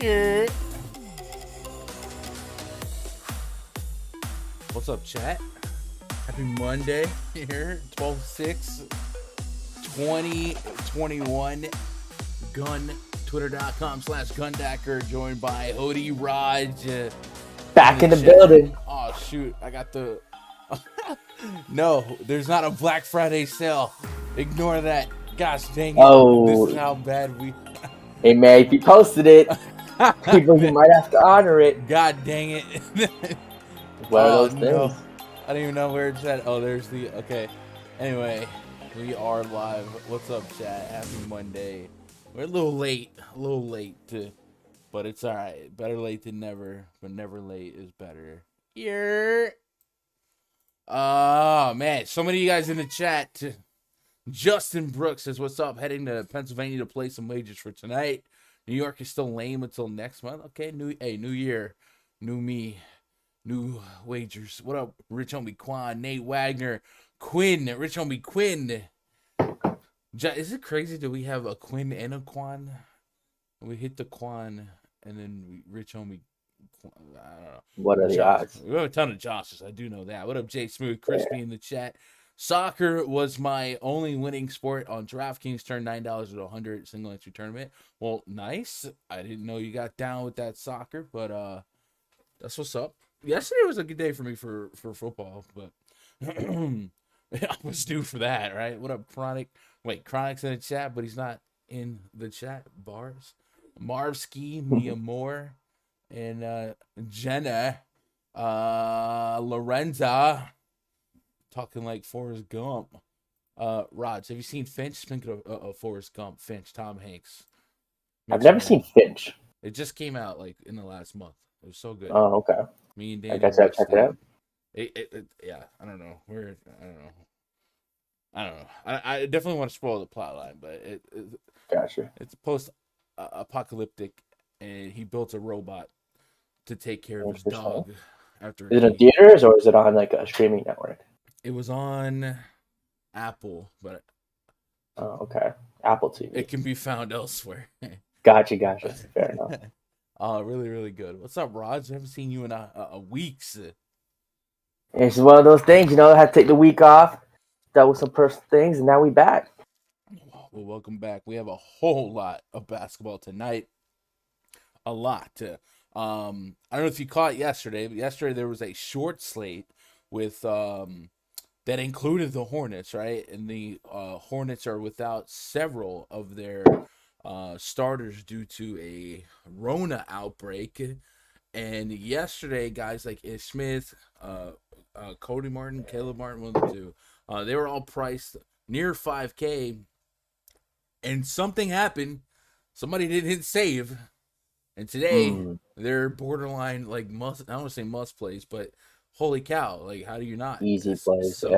Yeah. What's up, chat? Happy Monday here, 12/6/2021. Gun, twitter.com/gundacker, joined by Hody Raj. Back in the building. Oh, shoot. I got the... No, there's not a Black Friday sale. Ignore that. Gosh dang it. Oh. This is how bad we... Hey, man, if you posted it, people you might have to honor it. God dang it. One of those things. No. I don't even know where it's at. Oh, there's the... Okay. Anyway, we are live. What's up, chat? Happy Monday. We're a little late. But it's all right. Better late than never. But never late is better. Here. Oh, man. So many of you guys in the chat. Justin Brooks says, what's up? Heading to Pennsylvania to play some wagers for tonight. New York is still lame until next month. Okay, new year, new me, new wagers. What up, Rich Homie Quan, Nate Wagner, Quinn, Rich Homie Quinn. Is it crazy that we have a Quinn and a Quan? We hit the Quan and then Rich Homie. I don't know. What are the odds? We have a ton of Joshes. I do know that. What up, Jay Smooth, Crispy in the chat. Soccer was my only winning sport on DraftKings. Turned $9 at 100 single entry tournament. Well, nice. I didn't know you got down with that soccer, but that's what's up. Yesterday was a good day for me for football, but I was due for that, right? What up, Chronic? Wait, Chronic's in the chat, but he's not in the chat. Bars, Marvski, Mia Moore, and Jenna, Lorenza. Talking like Forrest Gump. Rods, have you seen Finch? Speaking of Forrest Gump, Finch, Tom Hanks. I've never seen Finch. It just came out like in the last month. It was so good. Oh, okay. Me and I Daniel guess I'll check it out. Yeah, I don't know. I don't know. I definitely want to spoil the plot line, but Gotcha. it's post-apocalyptic, and he built a robot to take care of his dog. After is it in theaters or is it on like a streaming network? It was on Apple, but okay, Apple TV. It can be found elsewhere. Gotcha. Fair enough. Really, really good. What's up, Raj? I haven't seen you in a weeks. It's one of those things, I had to take the week off, dealt with some personal things, and now we back. Well, welcome back. We have a whole lot of basketball tonight. A lot. I don't know if you caught yesterday, but yesterday there was a short slate with that included the Hornets, right? And the Hornets are without several of their starters due to a Rona outbreak. And yesterday, guys like Ish Smith, Cody Martin, Caleb Martin, one of the two, they were all priced near 5K. And something happened. Somebody didn't hit save. And today, they're borderline, like, I don't want to say must plays, but holy cow, like, how do you not? Easy plays, so,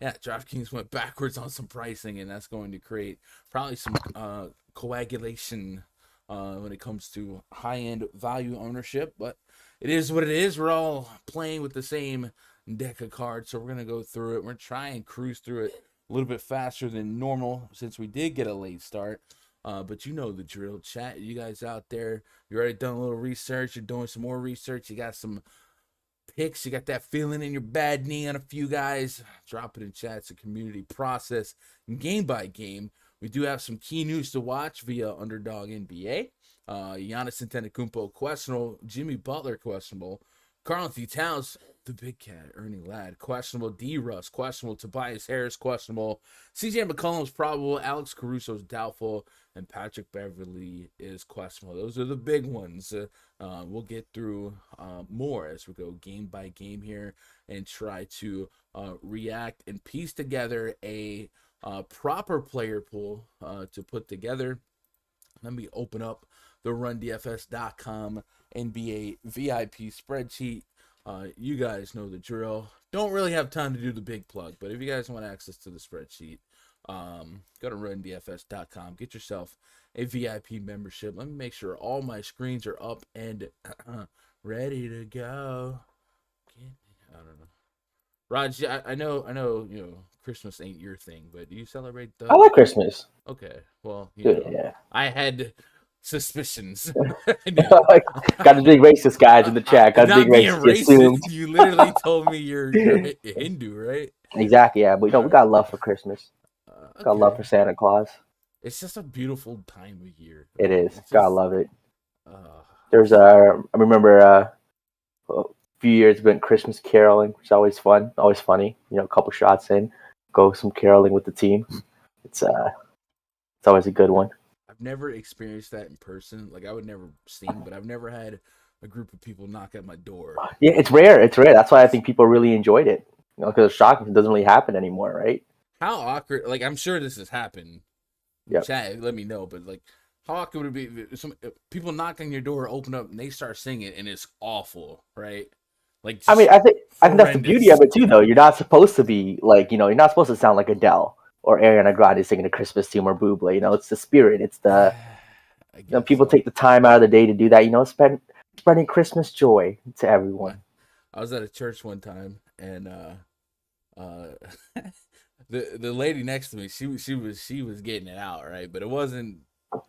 yeah, DraftKings went backwards on some pricing, and that's going to create probably some coagulation when it comes to high-end value ownership, but it is what it is. We're all playing with the same deck of cards, so we're going to go through it. We're going to try and cruise through it a little bit faster than normal since we did get a late start. But you know the drill, chat. You guys out there, you already done a little research. You're doing some more research. You got some picks. You got that feeling in your bad knee on a few guys. Drop it in chat. It's a community process. And game by game, we do have some key news to watch via Underdog NBA. Giannis Antetokounmpo questionable. Jimmy Butler questionable. Karl-Anthony Towns, the big cat, Ernie Ladd, questionable. D-Russ, questionable. Tobias Harris, questionable. CJ McCollum's probable. Alex Caruso's doubtful. And Patrick Beverly is questionable. Those are the big ones. We'll get through more as we go game by game here and try to react and piece together a proper player pool to put together. Let me open up the RunDFS.com NBA VIP spreadsheet. You guys know the drill. Don't really have time to do the big plug, but if you guys want access to the spreadsheet, go to RunDFS.com. Get yourself a VIP membership. Let me make sure all my screens are up and ready to go. I don't know. Raj, I know, Christmas ain't your thing, but do you celebrate the... I like Christmas. Okay, well, Yeah. I had suspicions. Got the big racist guys in the chat. Got the big Not being racist. You assumed. racist, you literally told me you're Hindu, right? Exactly. Yeah, but All we right. got love for Christmas. Got love Okay. for Santa Claus. It's just a beautiful time of year. It Right? is. It's Gotta just love it. uh, There's I remember a few years been Christmas caroling, which is always fun, always funny. A couple shots in, go some caroling with the team. It's always a good one. I've never experienced that in person. Like I would never sing, but I've never had a group of people knock at my door. Yeah, it's rare. It's rare. That's why I think people really enjoyed it. Because it's shocking. It doesn't really happen anymore, right? How awkward! Like I'm sure this has happened. Yep. Chat, let me know. But like, how awkward would it be if people knock on your door, open up, and they start singing, and it's awful, right? Like, I mean, I think that's the beauty horrendous. of it too, though. You're not supposed to be like, you're not supposed to sound like Adele or Ariana Grande singing a Christmas tune or Buble. It's the spirit. It's the I guess people so. take the time out of the day to do that. Spreading Christmas joy to everyone. I was at a church one time, and uh, the lady next to me, she was getting it out, right, but it wasn't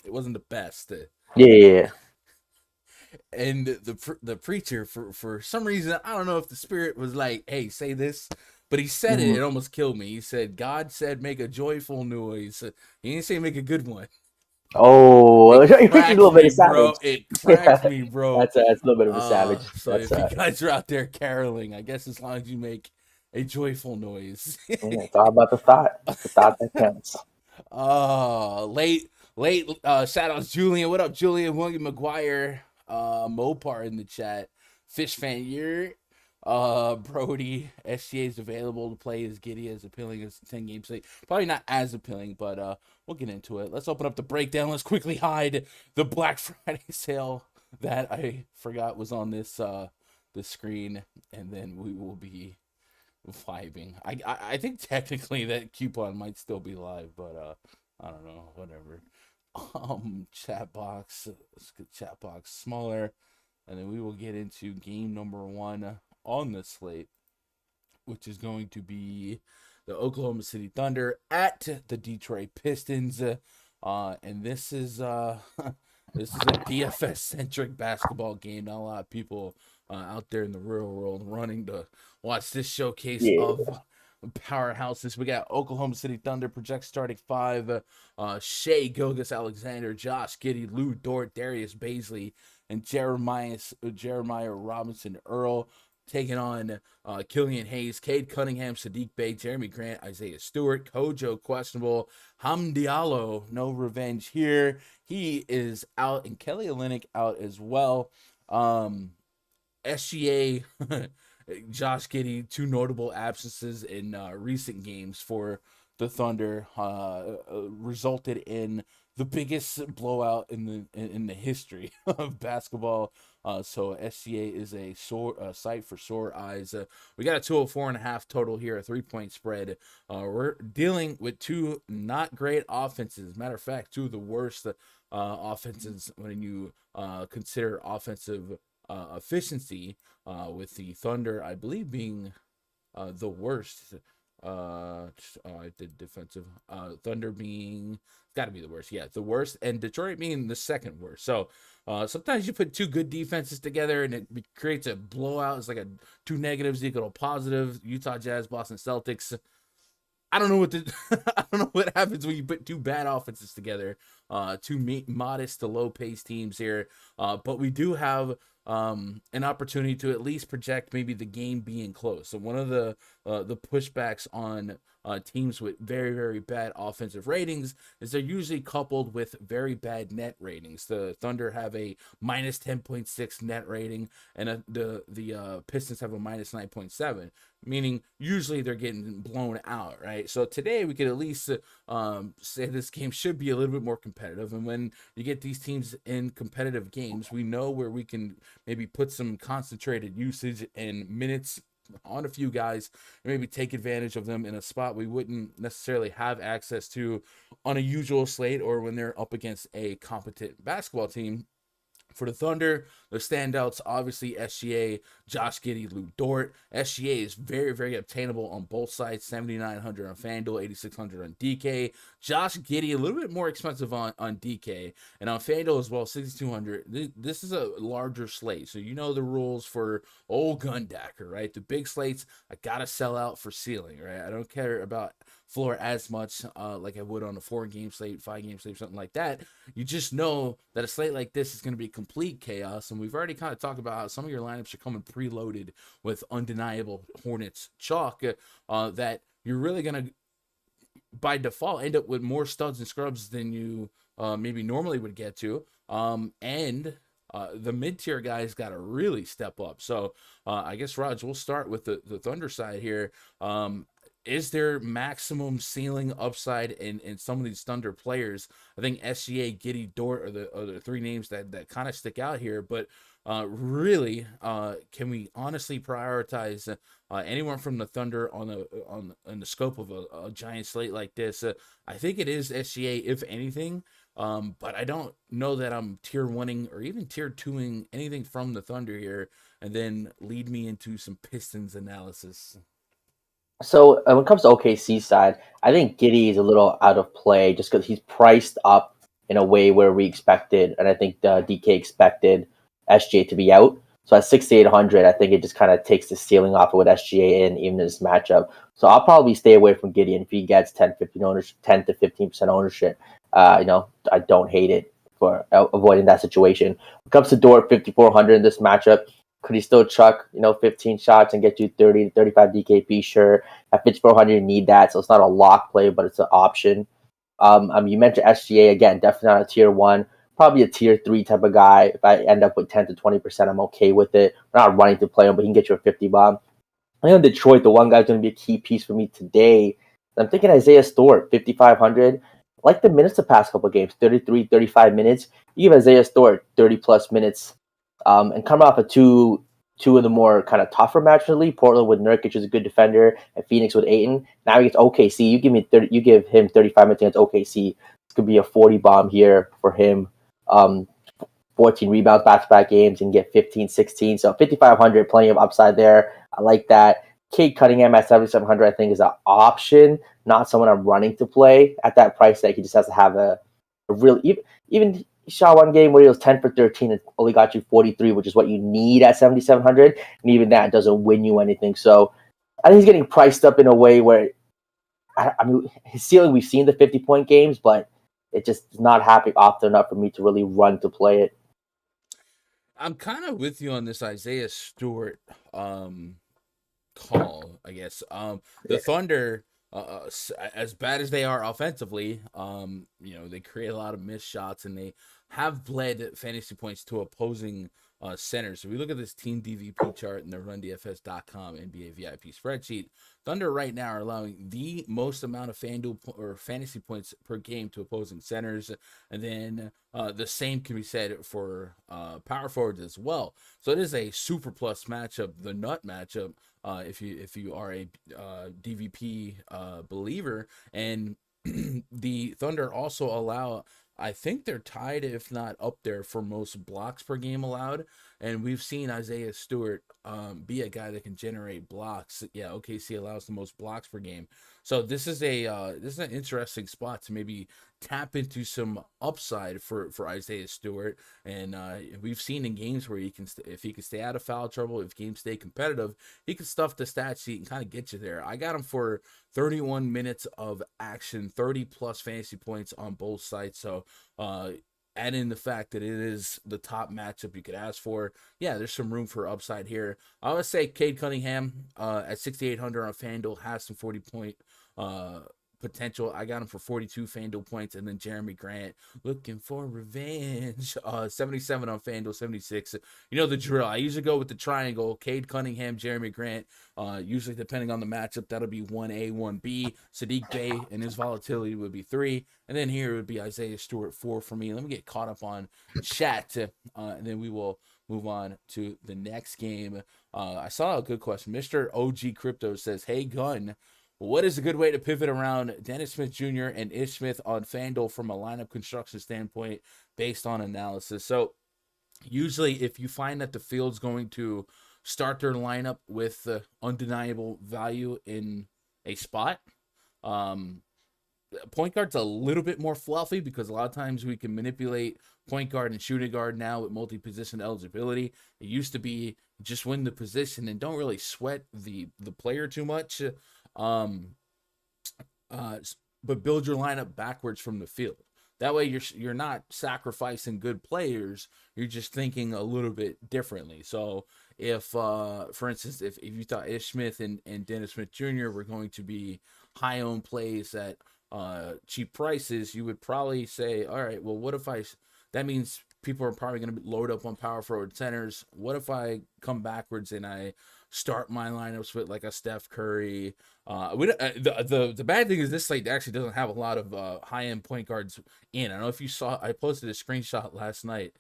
the best. Yeah. And the preacher, for some reason, I don't know if the spirit was like, hey, say this, but he said it almost killed me. He said, God said make a joyful noise. He didn't say make a good one. Oh, your preacher's a little bit Me, of savage. bro. It cracked Yeah, me, bro. that's a little bit of a savage. So if you guys are out there caroling, I guess as long as you make a joyful noise. It's all about the thought. It's the thought that counts. Late shout outs Julian. What up, Julian? William McGuire, Mopar in the chat. Fish fan year. Brody, SGA is available to play as giddy as appealing as 10 game slate. Probably not as appealing, but we'll get into it. Let's open up the breakdown. Let's quickly hide the Black Friday sale that I forgot was on this the screen, and then we will be vibing. I think technically that coupon might still be live, but I don't know, whatever. Chat box, let's get chat box smaller, and then we will get into game number 1 on the slate, which is going to be the Oklahoma City Thunder at the Detroit Pistons. And this is this is a DFS centric basketball game. Not a lot of people out there in the real world running to watch this showcase of powerhouses. We got Oklahoma City Thunder project starting 5. Shea Gilgeous-Alexander, Josh Giddey, Lou Dort, Darius Baisley, and Jeremiah Robinson Earl, taking on Killian Hayes, Cade Cunningham, Sadiq Bey, Jeremy Grant, Isaiah Stewart, Kojo questionable, Hamdiallo, no revenge here. He is out, and Kelly Olynyk out as well. SGA, Josh Giddey, 2 notable absences in recent games for the Thunder, resulted in the biggest blowout in the history of basketball. So SGA is a sight for sore eyes. We got a 204.5 total here, a 3-point spread. We're dealing with 2 not great offenses. Matter of fact, 2 of the worst offenses when you consider offensive efficiency, with the Thunder, I believe, being the worst. I did defensive. Thunder being got to be the worst. Yeah, the worst, and Detroit being the second worst. So sometimes you put 2 good defenses together and it creates a blowout. It's like 2 negatives equal a positive. Utah Jazz, Boston Celtics. I don't know what I don't know what happens when you put 2 bad offenses together. 2 modest to low pace teams here, but we do have an opportunity to at least project maybe the game being close. So one of the pushbacks on teams with very, very bad offensive ratings is they're usually coupled with very bad net ratings. The Thunder have a minus 10.6 net rating, and the Pistons have a minus 9.7, meaning usually they're getting blown out, right? So today we could at least say this game should be a little bit more competitive. And when you get these teams in competitive games, we know where we can maybe put some concentrated usage and minutes on a few guys and maybe take advantage of them in a spot we wouldn't necessarily have access to on a usual slate, or when they're up against a competent basketball team. For the Thunder, the standouts, obviously SGA, Josh Giddey, Lou Dort. SGA is very, very obtainable on both sides, 7,900 on FanDuel, 8,600 on DK. Josh Giddey, a little bit more expensive on DK. And on FanDuel as well, 6,200. This is a larger slate, so you know the rules for old Gundacker, right? The big slates, I got to sell out for ceiling, right? I don't care about floor as much like I would on a 4-game slate, 5-game slate, something like that. You just know that a slate like this is going to be complete chaos. And we've already kind of talked about how some of your lineups are coming preloaded with undeniable Hornets chalk that you're really going to, by default, end up with more studs and scrubs than you maybe normally would get to. And the mid-tier guys got to really step up. So I guess, Raj, we'll start with the Thunder side here. Is there maximum ceiling upside in some of these Thunder players? I think SGA, Giddey, Dort are the three names that kind of stick out here. But really, can we honestly prioritize anyone from the Thunder on the scope of a giant slate like this? I think it is SGA, if anything. But I don't know that I'm tier 1ing or even tier 2ing anything from the Thunder here, and then lead me into some Pistons analysis. So when it comes to OKC side, I think Giddy is a little out of play just because he's priced up in a way where we expected, and I think DK expected SGA to be out. So at 6,800, I think it just kind of takes the ceiling off of what SGA in even in this matchup. So I'll probably stay away from Gideon if he gets 10 to 15% ownership. I don't hate it for avoiding that situation. When it comes to Dort, 5,400 in this matchup. Could he still chuck, 15 shots and get you 30 to 35 DKP? Sure. At 5,400, you need that. So it's not a lock play, but it's an option. You mentioned SGA again, definitely not a tier 1, probably a tier 3 type of guy. If I end up with 10 to 20%, I'm okay with it. We're not running to play him, but he can get you a 50 bomb. I think in Detroit, the one guy's going to be a key piece for me today. I'm thinking Isaiah Stewart, 5,500. I like the minutes the past couple of games, 33, 35 minutes. You give Isaiah Stewart 30 plus minutes. And coming off of two of the more kind of tougher matches in the league, Portland with Nurkic is a good defender, and Phoenix with Ayton. Now he gets OKC. You give him 35 minutes against OKC. This could be a 40 bomb here for him. 14 rebounds back-to-back games and get 15, 16. So 5,500, plenty of upside there. I like that. Cade Cunningham at 7,700, I think, is an option, not someone I'm running to play at that price tag. He just has to have a really even he shot one game where he was 10 for 13 and only got you 43, which is what you need at 7,700. And even that doesn't win you anything. So I think he's getting priced up in a way where, his ceiling, we've seen the 50-point games, but it just is not happening often enough for me to really run to play it. I'm kind of with you on this Isaiah Stewart call, I guess. The Thunder, as bad as they are offensively, they create a lot of missed shots and they have bled fantasy points to opposing centers. So we look at this team DVP chart in the RunDFS.com NBA VIP spreadsheet. Thunder right now are allowing the most amount of FanDuel or fantasy points per game to opposing centers, and then the same can be said for power forwards as well. So it is a super plus matchup, the nut matchup. If you are a DVP believer, and the Thunder also allow, I think they're tied, if not up there, for most blocks per game allowed. And we've seen Isaiah Stewart be a guy that can generate blocks. Yeah, OKC allows the most blocks per game. So this is an interesting spot to maybe tap into some upside for Isaiah Stewart. And we've seen in games where if he can stay out of foul trouble, if games stay competitive, he can stuff the stat sheet and kind of get you there. I got him for 31 minutes of action, 30 plus fantasy points on both sides. So add in the fact that it is the top matchup you could ask for. Yeah, there's some room for upside here. I would say Cade Cunningham at 6,800 on FanDuel has some 40-point potential. I got him for 42 FanDuel points, and then Jeremy Grant looking for revenge. 77 on FanDuel, 76. You know the drill. I usually go with the triangle: Cade Cunningham, Jeremy Grant. Usually, depending on the matchup, that'll be 1A, 1B. Sadiq Bey and his volatility would be 3, and then here it would be Isaiah Stewart 4 for me. Let me get caught up on chat, and then we will move on to the next game. I saw a good question. Mr. OG Crypto says, "Hey Gun, what is a good way to pivot around Dennis Smith Jr. and Ish Smith on FanDuel from a lineup construction standpoint based on analysis?" So Usually, if you find that the field's going to start their lineup with undeniable value in a spot, um, point guard's a little bit more fluffy because a lot of times we can manipulate point guard and shooting guard now with multi-position eligibility. It used to be just win the position and don't really sweat the player too much. Um, uh, but build your lineup backwards from the field. That way, you're not sacrificing good players. You're just thinking a little bit differently. So, if for instance, if you thought Ish Smith and Dennis Smith Jr. were going to be high owned plays at cheap prices, you would probably say, all right, well, what if that means people are probably going to load up on power forward centers. What if I come backwards and I start my lineups with like a Steph Curry? The bad thing is this slate actually doesn't have a lot of high end point guards in. I don't know if you saw. I posted a screenshot last night.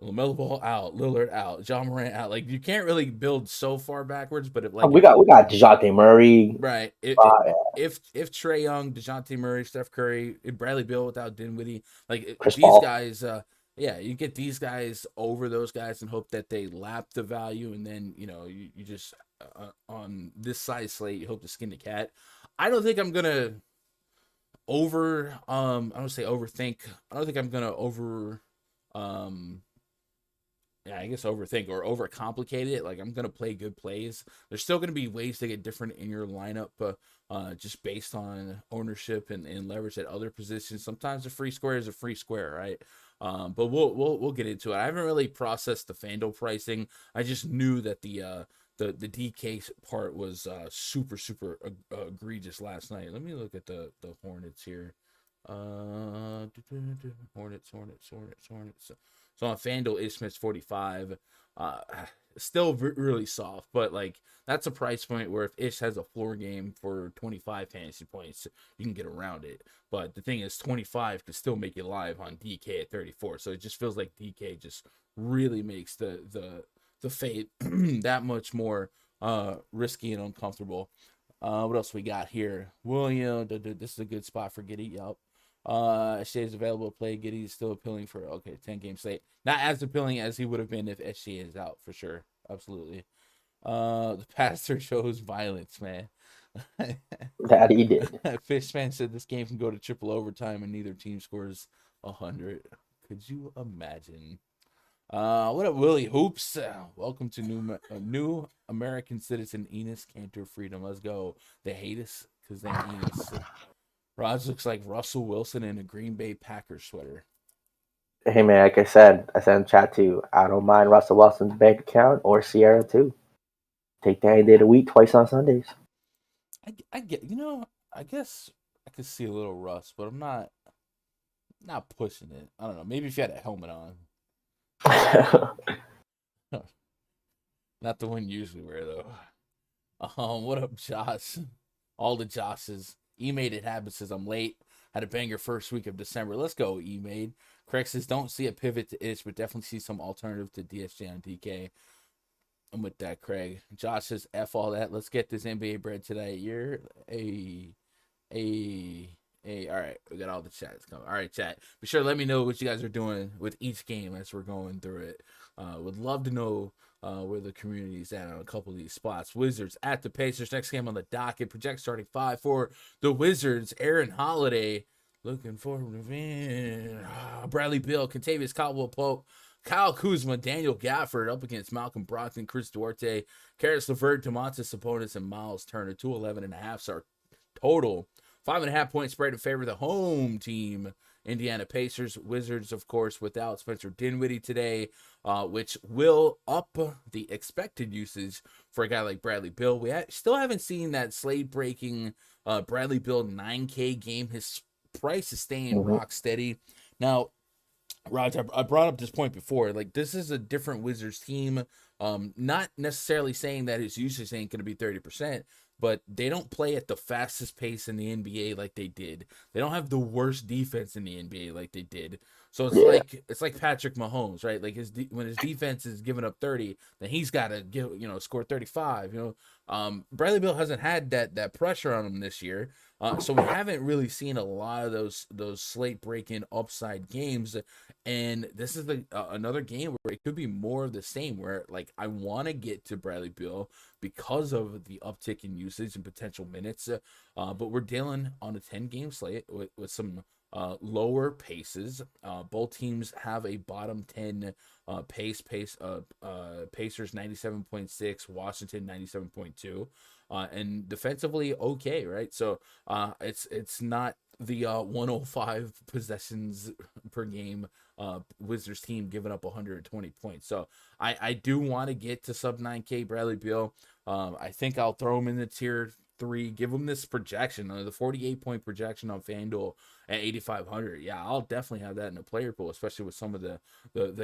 LaMelo Ball out, Lillard out, John Morant out. Like you can't really build so far backwards, but we got DeJounte Murray. right, Uh, if Trae Young, DeJounte Murray, Steph Curry, Bradley Beal without Dinwiddie, like Chris these Paul. guys, yeah, you get these guys over those guys and hope that they lap the value, and then you just on this size slate you hope to skin the cat. I don't think I'm gonna I don't say overthink. I don't think I'm gonna um yeah, I guess overthink or overcomplicate it. Like I'm gonna play good plays. There's still gonna be ways to get different in your lineup, just based on ownership and leverage at other positions. Sometimes a free square is a free square, right? But we'll get into it. I haven't really processed the Fanduel pricing. I just knew that the DK part was super egregious last night. Let me look at the Hornets here. Hornets. So on FanDuel, Ish Smith's 45. Still really soft, but like that's a price point where if Ish has a floor game for 25 fantasy points, you can get around it. But the thing is, 25 could still make you live on DK at 34. So it just feels like DK just really makes the fade that much more risky and uncomfortable. What else we got here? William, this is a good spot for Giddy. Yup. SGA is available to play. Giddy is still appealing for 10-game slate. Not as appealing as he would have been if SGA is out for sure. Absolutely. The pastor shows violence, man. That he did. Fish fan said this game can go to triple overtime and neither team scores 100. Could you imagine? What up, Willie Hoops? Welcome to new American citizen Enos Cantor Freedom. Let's go. They hate us because they ain't Enos. Raj looks like Russell Wilson in a Green Bay Packers sweater. Hey man, like I said in chat too. I don't mind Russell Wilson's bank account or Sierra too. Take that any day of the week, twice on Sundays. I get, I guess I could see a little Russ, but I'm not pushing it. I don't know. Maybe if you had a helmet on. Not the one you usually wear though. What up, Josh? All the Joshes. E-Made It Happen says I'm late. Had a banger first week of December. Let's go, E-Made. Craig says don't see a pivot to Ish, but definitely see some alternative to DSJ on DK. I'm with that, Craig. Josh says F all that. Let's get this NBA bread today. You're a. All right, we got all the chats coming. All right, chat. Be sure to let me know what you guys are doing with each game as we're going through it. Would love to know where the community is at on a couple of these spots. Wizards at the Pacers. Next game on the docket. Project starting 5 for the Wizards. Aaron Holiday looking for revenge. Bradley Beal, Kentavious Caldwell-Pope, Kyle Kuzma, Daniel Gafford up against Malcolm Brogdon, Chris Duarte, Karis LeVert, Domantas Sabonis, and Miles Turner. 211.5 is our total. 5.5 point spread in favor of the home team, Indiana Pacers. Wizards, of course, without Spencer Dinwiddie today, which will up the expected usage for a guy like Bradley Beal. We still haven't seen that slate-breaking Bradley Beal 9K game. His price is staying rock steady. Now, Raj, I brought up this point before. Like, this is a different Wizards team. Not necessarily saying that his usage ain't going to be 30%, but they don't play at the fastest pace in the NBA like they did. They don't have the worst defense in the NBA like they did. So it's like Patrick Mahomes, right? Like when his defense is giving up 30, then he's got to score 35. Bradley Beal hasn't had that pressure on him this year. So we haven't really seen a lot of those slate breaking upside games, and this is another game where it could be more of the same. Where like I want to get to Bradley Beal because of the uptick in usage and potential minutes, but we're dealing on a 10-game slate with some lower paces. Both teams have a bottom 10 Pacers 97.6, Washington 97.2. And defensively okay, right? So it's not the 105 possessions per game Wizards team giving up 120 points. So I do want to get to sub 9K Bradley Beal. I think I'll throw him in the tier 3, give him this projection, the 48-point projection on FanDuel at 8,500. Yeah, I'll definitely have that in a player pool, especially with some of the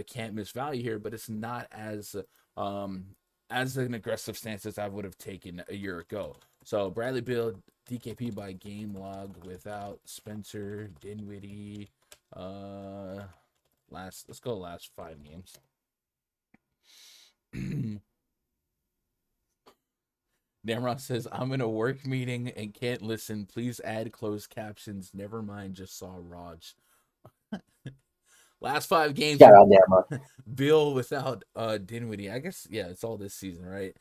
can't miss value here, but it's not as an aggressive stance as I would have taken a year ago. So Bradley Beal, DKP by game log without Spencer Dinwiddie. Let's go last 5 games. Namron says, I'm in a work meeting and can't listen. Please add closed captions. Never mind, just saw Raj. Last 5 games. Yeah, around there, man. Bill without Dinwiddie. I guess, yeah, it's all this season, right?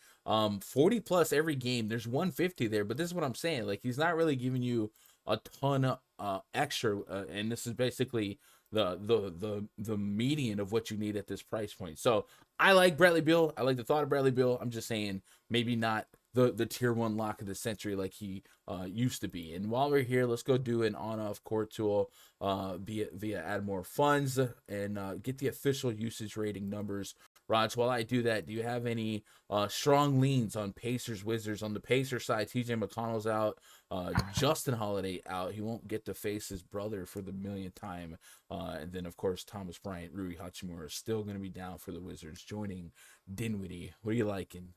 40 plus every game. There's 150 there, but this is what I'm saying. Like, he's not really giving you a ton of extra, and this is basically the median of what you need at this price point. So I like Bradley Beal. I like the thought of Bradley Beal. I'm just saying maybe not the tier 1 lock of the century like he used to be. And while we're here, let's go do an on-off court tool via add more funds and get the official usage rating numbers. Raj, while I do that, do you have any strong leans on Pacers Wizards? On the Pacers side, TJ McConnell's out, Justin Holiday out. He won't get to face his brother for the millionth time. And then, of course, Thomas Bryant, Rui Hachimura is still going to be down for the Wizards, joining Dinwiddie. What are you liking?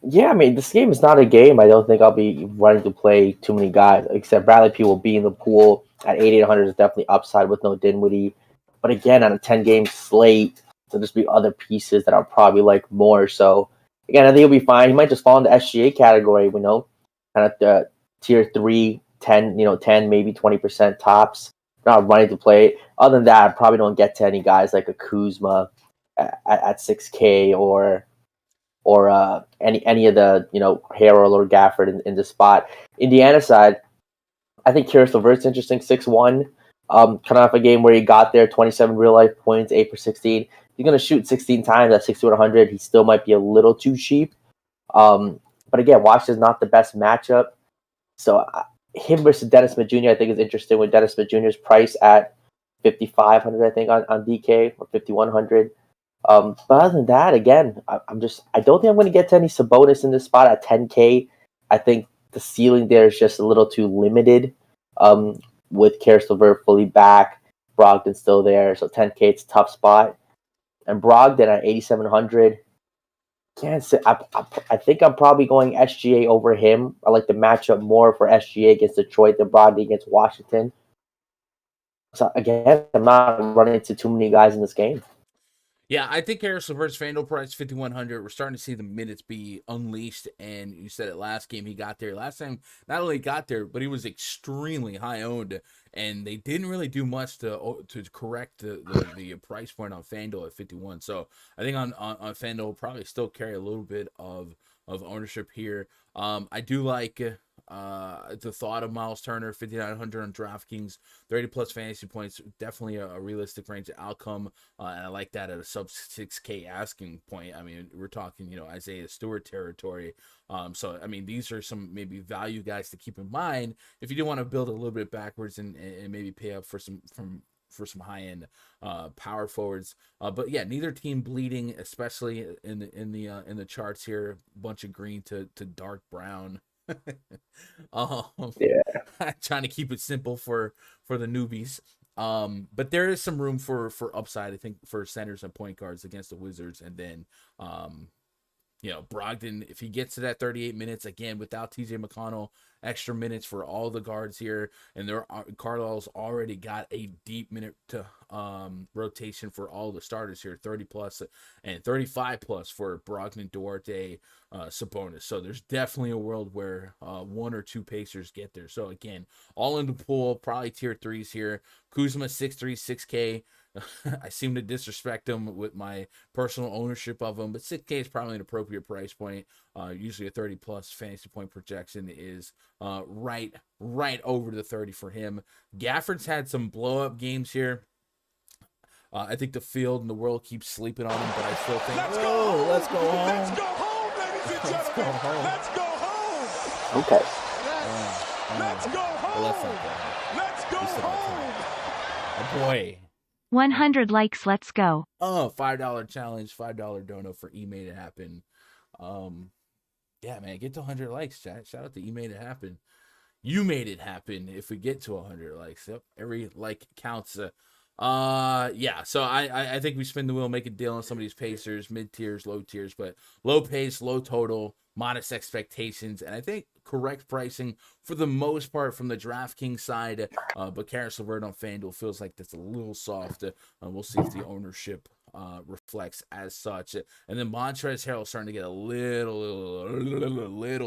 Yeah, I mean, this game is not a game I don't think I'll be running to play too many guys, except Bradley P will be in the pool at 8,800 is definitely upside with no Dinwiddie. But again, on a 10-game slate, there'll just be other pieces that I'll probably like more. So, again, I think he'll be fine. He might just fall in the SGA category, kind of the tier 3, 10, 10, maybe 20% tops. Not running to play. Other than that, I probably don't get to any guys like a Kuzma at 6K or any of the Harrell or Gafford in the spot. Indiana side, I think Karis LeVert's interesting, 6'1", kind of off a game where he got there, 27 real life points, 8 for 16. He's gonna shoot 16 times at 6,100. He still might be a little too cheap. But again, Washington's not the best matchup, so him versus Dennis Smith Jr. I think is interesting with Dennis Smith Jr.'s price at 5,500, I think on DK, or 5,100. But other than that, again, I don't think I'm going to get to any Sabonis in this spot at 10K. I think the ceiling there is just a little too limited. With Karis LeVert fully back, Brogdon still there, so 10K it's a tough spot. And Brogdon at 8,700. Can't say. I think I'm probably going SGA over him. I like the matchup more for SGA against Detroit than Brogdon against Washington. So again, I'm not running into too many guys in this game. Yeah, I think Karis LeVert's FanDuel price 5,100. We're starting to see the minutes be unleashed, and you said it last game he got there. Last time, not only got there, but he was extremely high owned, and they didn't really do much to correct the price point on FanDuel at 51. So I think on FanDuel probably still carry a little bit of ownership here. I do like the thought of Miles Turner, 5,900 on DraftKings, 30 plus fantasy points, definitely a realistic range of outcome, and I like that at a sub 6K asking point. I mean, we're talking, Isaiah Stewart territory. So I mean, these are some maybe value guys to keep in mind if you do want to build a little bit backwards and maybe pay up for some high end power forwards. But yeah, neither team bleeding, especially in the charts here. Bunch of green to dark brown. Yeah. Trying to keep it simple for the newbies. But there is some room for upside, I think, for centers and point guards against the Wizards, and then Brogdon, if he gets to that 38 minutes, again, without TJ McConnell, extra minutes for all the guards here, and Carlisle's already got a deep minute to rotation for all the starters here, 30 plus and 35 plus for Brogdon, Duarte, Sabonis. So there's definitely a world where one or two Pacers get there. So again, all in the pool, probably tier 3s here. Kuzma 6'3", 6K. I seem to disrespect him with my personal ownership of him, but 6K is probably an appropriate price point. Usually a 30 plus fantasy point projection is right over the 30 for him. Gafford's had some blow up games here. I think the field and the world keeps sleeping on him, but I still think, let's go home. Let's go home, ladies and gentlemen. Let's go home. Okay. Let's go home. Well, let's go home. Oh boy. 100 likes, let's go. Oh, $5 challenge, $5 dono for E Made It Happen. Yeah, man, get to 100 likes, chat. Shout out to E Made It Happen. You made it happen if we get to 100 likes. Yep, every like counts. Yeah, so I think we spin the wheel, make a deal on some of these Pacers, mid tiers, low tiers, but low pace, low total, modest expectations, and I think correct pricing for the most part from the DraftKings side. But Karis LeVert on Fanduel feels like that's a little soft. We'll see if the ownership reflects as such. And then Montrezl Harrell starting to get a little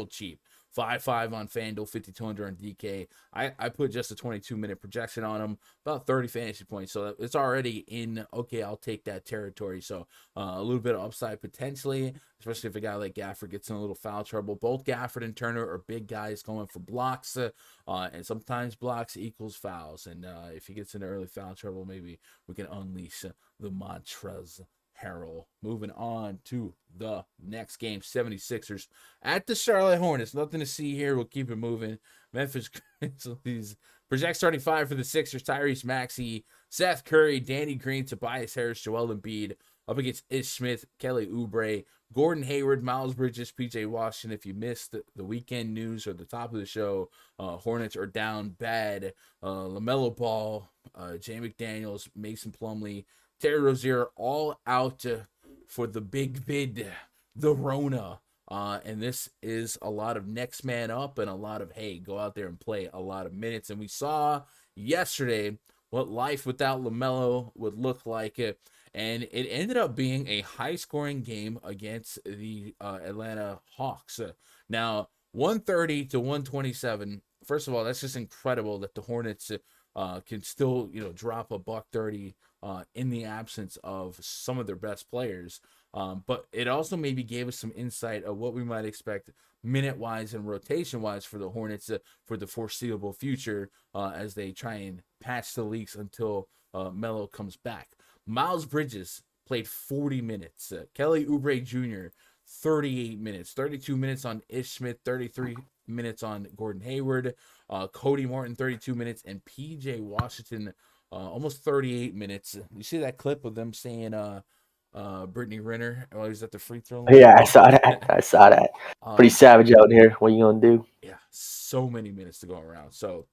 cheap. 5.5 on Fanduel, 5,200 on DK. I put just a 22-minute projection on him, about 30 fantasy points. So it's already in, okay, I'll take that territory. So a little bit of upside potentially, especially if a guy like Gafford gets in a little foul trouble. Both Gafford and Turner are big guys going for blocks, and sometimes blocks equals fouls. And if he gets into early foul trouble, maybe we can unleash the Montrezl Harrell. Moving on to the next game, 76ers at the Charlotte Hornets. Nothing to see here. We'll keep it moving. Memphis Grizzlies project starting five for the Sixers: Tyrese Maxey, Seth Curry, Danny Green, Tobias Harris, Joel Embiid. Up against Ish Smith, Kelly Oubre, Gordon Hayward, Miles Bridges, PJ Washington. If you missed the weekend news or the top of the show, Hornets are down bad. LaMelo Ball, Jay McDaniels, Mason Plumlee, Terry Rozier, all out for the big bid, the Rona. And this is a lot of next man up and a lot of, hey, go out there and play a lot of minutes. And we saw yesterday what life without LaMelo would look like. And it ended up being a high-scoring game against the Atlanta Hawks. Now, 130 to 127. First of all, that's just incredible that the Hornets can still, drop a $130 in the absence of some of their best players. But it also maybe gave us some insight of what we might expect minute-wise and rotation-wise for the Hornets for the foreseeable future as they try and patch the leaks until Melo comes back. Miles Bridges played 40 minutes. Kelly Oubre Jr., 38 minutes. 32 minutes on Ish Smith, 33 minutes on Gordon Hayward. Cody Martin, 32 minutes. And PJ Washington, almost 38 minutes. You see that clip of them saying Brittany Renner while he was at the free throw line? Yeah, I saw that. Pretty savage out here. What are you going to do? Yeah, so many minutes to go around. So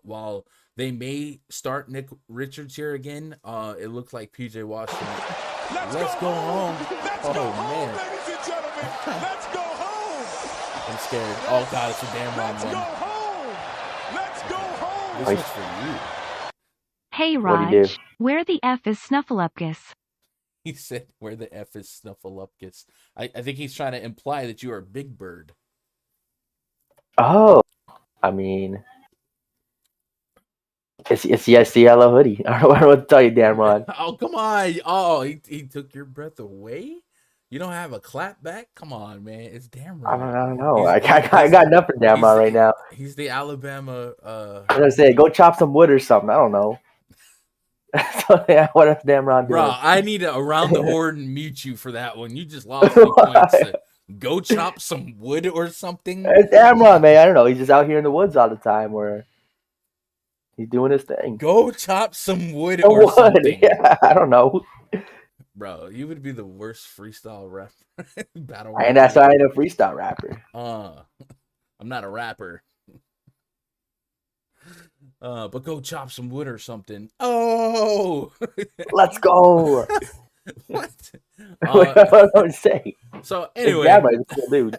while they may start Nick Richards here again, it looks like PJ Washington. Let's go home. Man. Ladies and gentlemen. Let's go home. I'm scared. Oh, God, it's a damn wrong Let's one. go home. Let's go home. This one's for you. Hey, What'd he do? Raj, where the F is Snuffleupagus? He said, where the F is Snuffleupagus. I think he's trying to imply that you are Big Bird. Oh, I mean, it's the yellow hoodie. I don't know what to tell you, Dan Ron. Oh, come on. Oh, he took your breath away? You don't have a clap back? Come on, man. It's damn I right. don't know. I got nothing for Dan Ron right now. He's the Alabama. I was gonna say, go chop some wood or something. I don't know. So, yeah, what is Dan Ron doing? Bro, I need to around the horn mute you for that one. You just lost 2 points. Go chop some wood or something. It's Dan Ron, man. I don't know. He's just out here in the woods all the time, where he's doing his thing. Go chop some wood or something. Yeah, I don't know. Bro, you would be the worst freestyle rapper. Battle And that's why I ain't a freestyle rapper. I'm not a rapper. But go chop some wood or something. Oh, Let's go. What? What I'm saying. So Like, anyway, yeah, but he's a cool dude.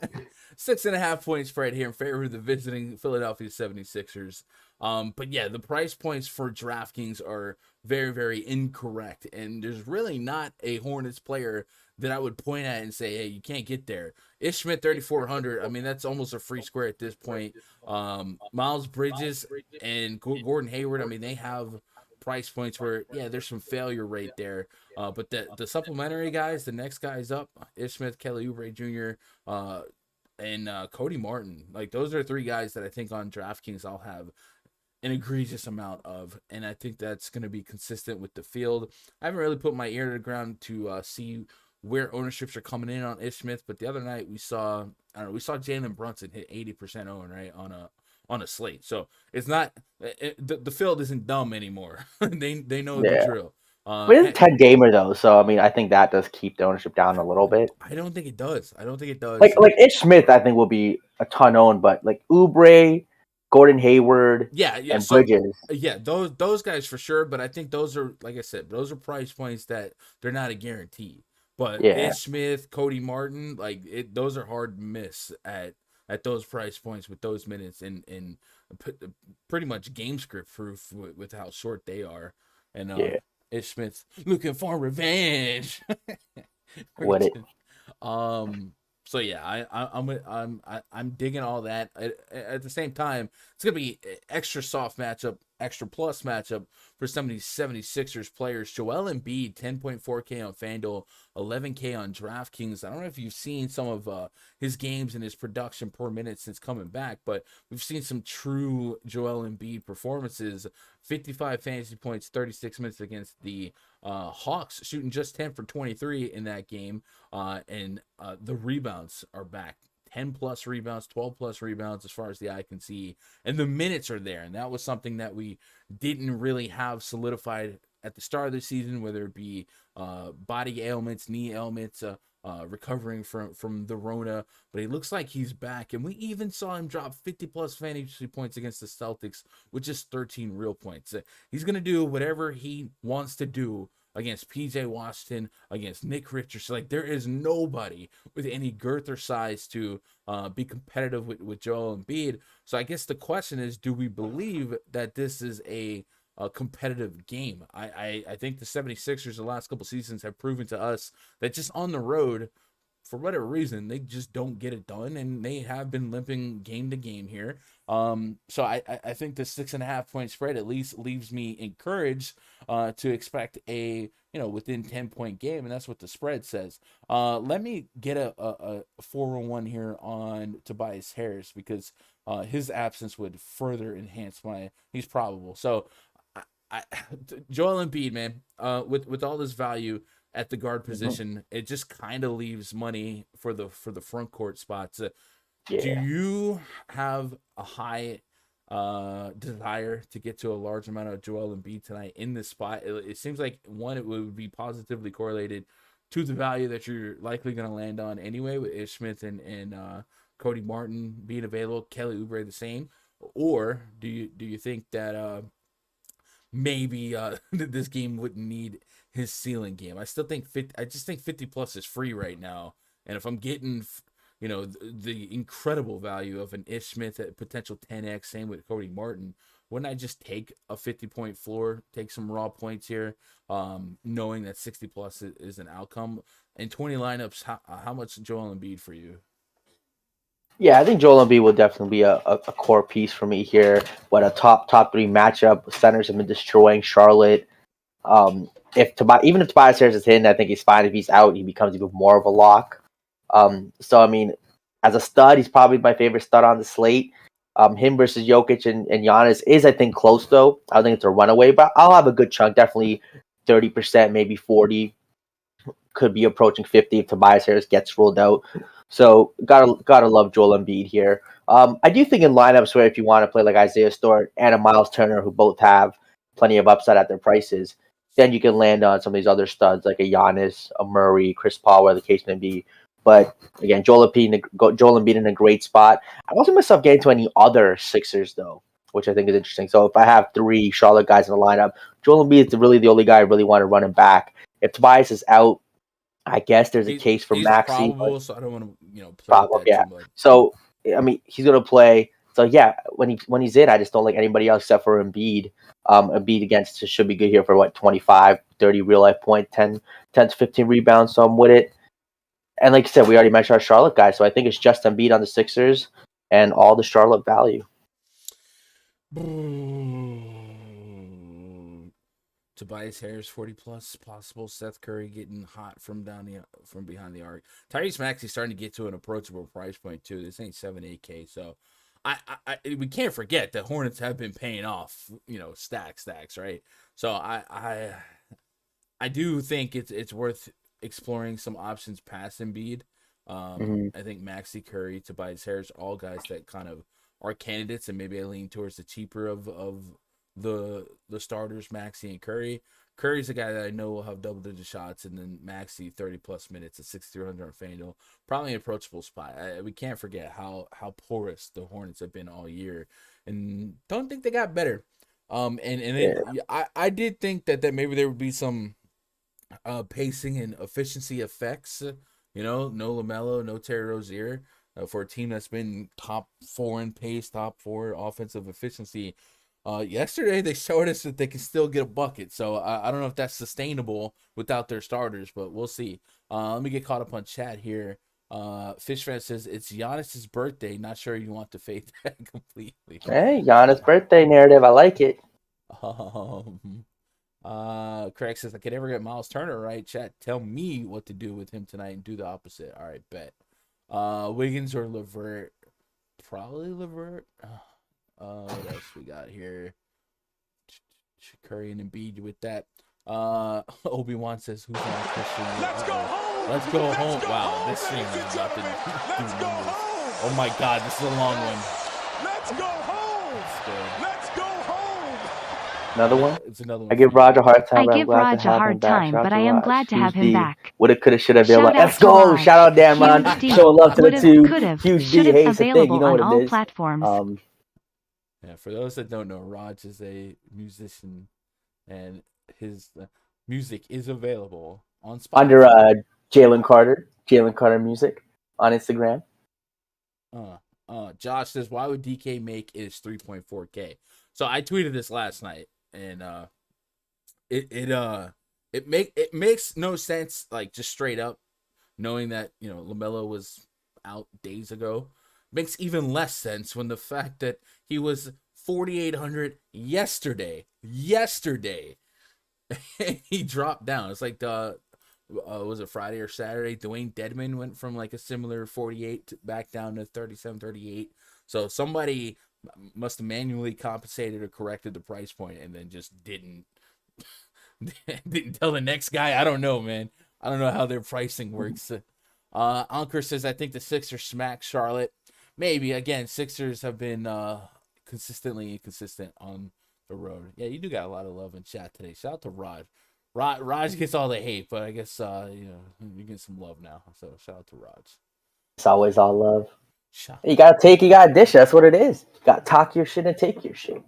6.5 point spread here in favor of the visiting Philadelphia 76ers. But yeah, the price points for DraftKings are very, very incorrect. And there's really not a Hornets player that I would point at and say, hey, you can't get there. Ish Smith 3,400. I mean, that's almost a free square at this point. Miles Bridges and Gordon Hayward, I mean, they have price points where, yeah, there's some failure rate there. But the supplementary guys, the next guys up, Ish Smith, Kelly Oubre Jr., and Cody Martin. Like, those are three guys that I think on DraftKings I'll have an egregious amount of, and I think that's going to be consistent with the field. I haven't really put my ear to the ground to see where ownerships are coming in on Ish Smith, but the other night we saw Jalen Brunson hit 80% own, right, on a slate. So it's not the field isn't dumb anymore. they know the drill. But it's a 10 gamer though, so I mean, I think that does keep the ownership down a little bit. I don't think it does. Like Ish Smith, I think will be a ton owned, but like Oubre, Gordon Hayward, and Bridges. Yeah, those guys for sure. But I think those are, like I said, those are price points that they're not a guarantee. But Ish Smith, Cody Martin, like those are hard to miss at those price points with those minutes and pretty much game script proof with how short they are. And Ish Smith looking for revenge. What it? So yeah, I'm digging all that. At the same time, it's gonna be extra soft matchup, extra plus matchup for some of these 76ers players. Joel Embiid, 10.4K on Fanduel, 11K on DraftKings. I don't know if you've seen some of his games and his production per minute since coming back, but we've seen some true Joel Embiid performances. 55 fantasy points, 36 minutes against the Hawks, shooting just 10 for 23 in that game. And the rebounds are back. 10 plus rebounds, 12 plus rebounds as far as the eye can see. And the minutes are there. And that was something that we didn't really have solidified at the start of the season, whether it be body ailments, knee ailments, recovering from the Rona. But he looks like he's back. And we even saw him drop 50 plus fantasy points against the Celtics with just 13 real points. He's going to do whatever he wants to do against PJ Washington, against Nick Richardson. Like, there is nobody with any girth or size to be competitive with Joel Embiid. So I guess the question is, do we believe that this is a competitive game? I think the 76ers the last couple seasons have proven to us that just on the road, for whatever reason, they just don't get it done, and they have been limping game to game here. So I think the 6.5 point spread at least leaves me encouraged to expect a within 10 point game, and that's what the spread says. Let me get a 401 here on Tobias Harris, because his absence would further enhance he's probable. So Joel Embiid, man, with all this value at the guard position, it just kind of leaves money for the front court spots. Do you have a high desire to get to a large amount of Joel Embiid tonight in this spot? It seems like, one, it would be positively correlated to the value that you're likely going to land on anyway, with Ish Smith and Cody Martin being available, Kelly Oubre the same. Or do you think that maybe this game wouldn't need his ceiling game? I still think 50 plus is free right now, and if I'm getting the incredible value of an Ish Smith at potential 10x, same with Cody Martin, wouldn't I just take a 50 point floor, take some raw points here, knowing that 60 plus is an outcome? In 20 lineups, how much Joel Embiid for you? Yeah, I think Joel Embiid will definitely be a core piece for me here. What a top three matchup. Centers have been destroying Charlotte. Even if Tobias Harris is hitting, I think he's fine. If he's out, he becomes even more of a lock. So I mean, as a stud, he's probably my favorite stud on the slate. Him versus Jokic and Giannis is, I think, close though. I don't think it's a runaway, but I'll have a good chunk, definitely 30%, maybe 40. Could be approaching 50 if Tobias Harris gets ruled out. So gotta love Joel Embiid here. I do think in lineups where if you want to play like Isaiah Stewart and a Miles Turner, who both have plenty of upside at their prices, then you can land on some of these other studs like a Giannis, a Murray, Chris Paul, whatever the case may be. But again, Joel Embiid in a great spot. I wasn't myself getting to any other Sixers though, which I think is interesting. So if I have 3 Charlotte guys in the lineup, Joel Embiid is really the only guy I really want to run him back. If Tobias is out, I guess there's a case for He's Maxey. probable, so I don't want to play Probable, with that too much. So I mean, he's gonna play. So yeah, when he's in, I just don't like anybody else except for Embiid. Embiid against should be good here for 25, 30 real life point, 10 to 15 rebounds. So I'm with it. And like I said, we already mentioned our Charlotte guy, so I think it's just Embiid on the Sixers and all the Charlotte value. Tobias Harris 40+ possible. Seth Curry getting hot from behind the arc. Tyrese Maxey starting to get to an approachable price point too. This ain't 7-8K, so we can't forget that Hornets have been paying off, stacks, right? So I do think it's worth exploring some options past Embiid. I think Maxey, Curry, Tobias Harris, all guys that kind of are candidates, and maybe I lean towards the cheaper of the starters, Maxey and Curry. Curry's a guy that I know will have double-digit shots, and then Maxey 30+ minutes at 6,300 on Fanduel, probably an approachable spot. We can't forget how porous the Hornets have been all year, and don't think they got better. I did think that maybe there would be some pacing and efficiency effects. No LaMelo, no Terry Rozier, for a team that's been top 4 in pace, top 4 offensive efficiency. Yesterday they showed us that they can still get a bucket, so I don't know if that's sustainable without their starters, but we'll see. Let me get caught up on chat here. Fishfan says it's Giannis's birthday. Not sure you want to fade that completely. Hey, Giannis' birthday narrative. I like it. Craig says I could never get Miles Turner right. Chat, tell me what to do with him tonight and do the opposite. All right, bet. Wiggins or LeVert? Probably LeVert. What else we got here? Curry and Embiid with that. Obi-Wan says, who's on Christian? Let's go home. Let's go home. Wow, this thing is about to do numbers. Oh my God, this is a long one. Let's go home. Let's go home. Another one? It's another one. I give Raj a hard time. I give Raj a hard time, but I am glad to have him back. Woulda, coulda, shoulda, been Shout like, out let's to go. Raj. Shout out, Dan Ron. Huge D. Show love to the Would've, two. could've, Huge D should've hates the thing. You available know on what all it is. platforms. Yeah, for those that don't know, Raj is a musician, and his music is available on Spotify. Under Jalen Carter Music on Instagram. Josh says, why would DK make his 3.4K? So I tweeted this last night, and it makes no sense, like, just straight up, knowing that LaMelo was out days ago. Makes even less sense when the fact that he was 4,800 yesterday, and he dropped down. It's like was it Friday or Saturday? Dwayne Dedman went from like a similar 48 back down to 37, 38. So somebody must have manually compensated or corrected the price point, and then just didn't tell the next guy. I don't know, man. I don't know how their pricing works. Ankur says, I think the Sixers smack Charlotte. Maybe. Again, Sixers have been consistently inconsistent on the road. Yeah, you do got a lot of love in chat today. Shout out to Raj. Raj gets all the hate, but I guess you get some love now. So shout out to Raj. It's always all love. You gotta take, you gotta dish. That's what it is. You gotta talk your shit and take your shit.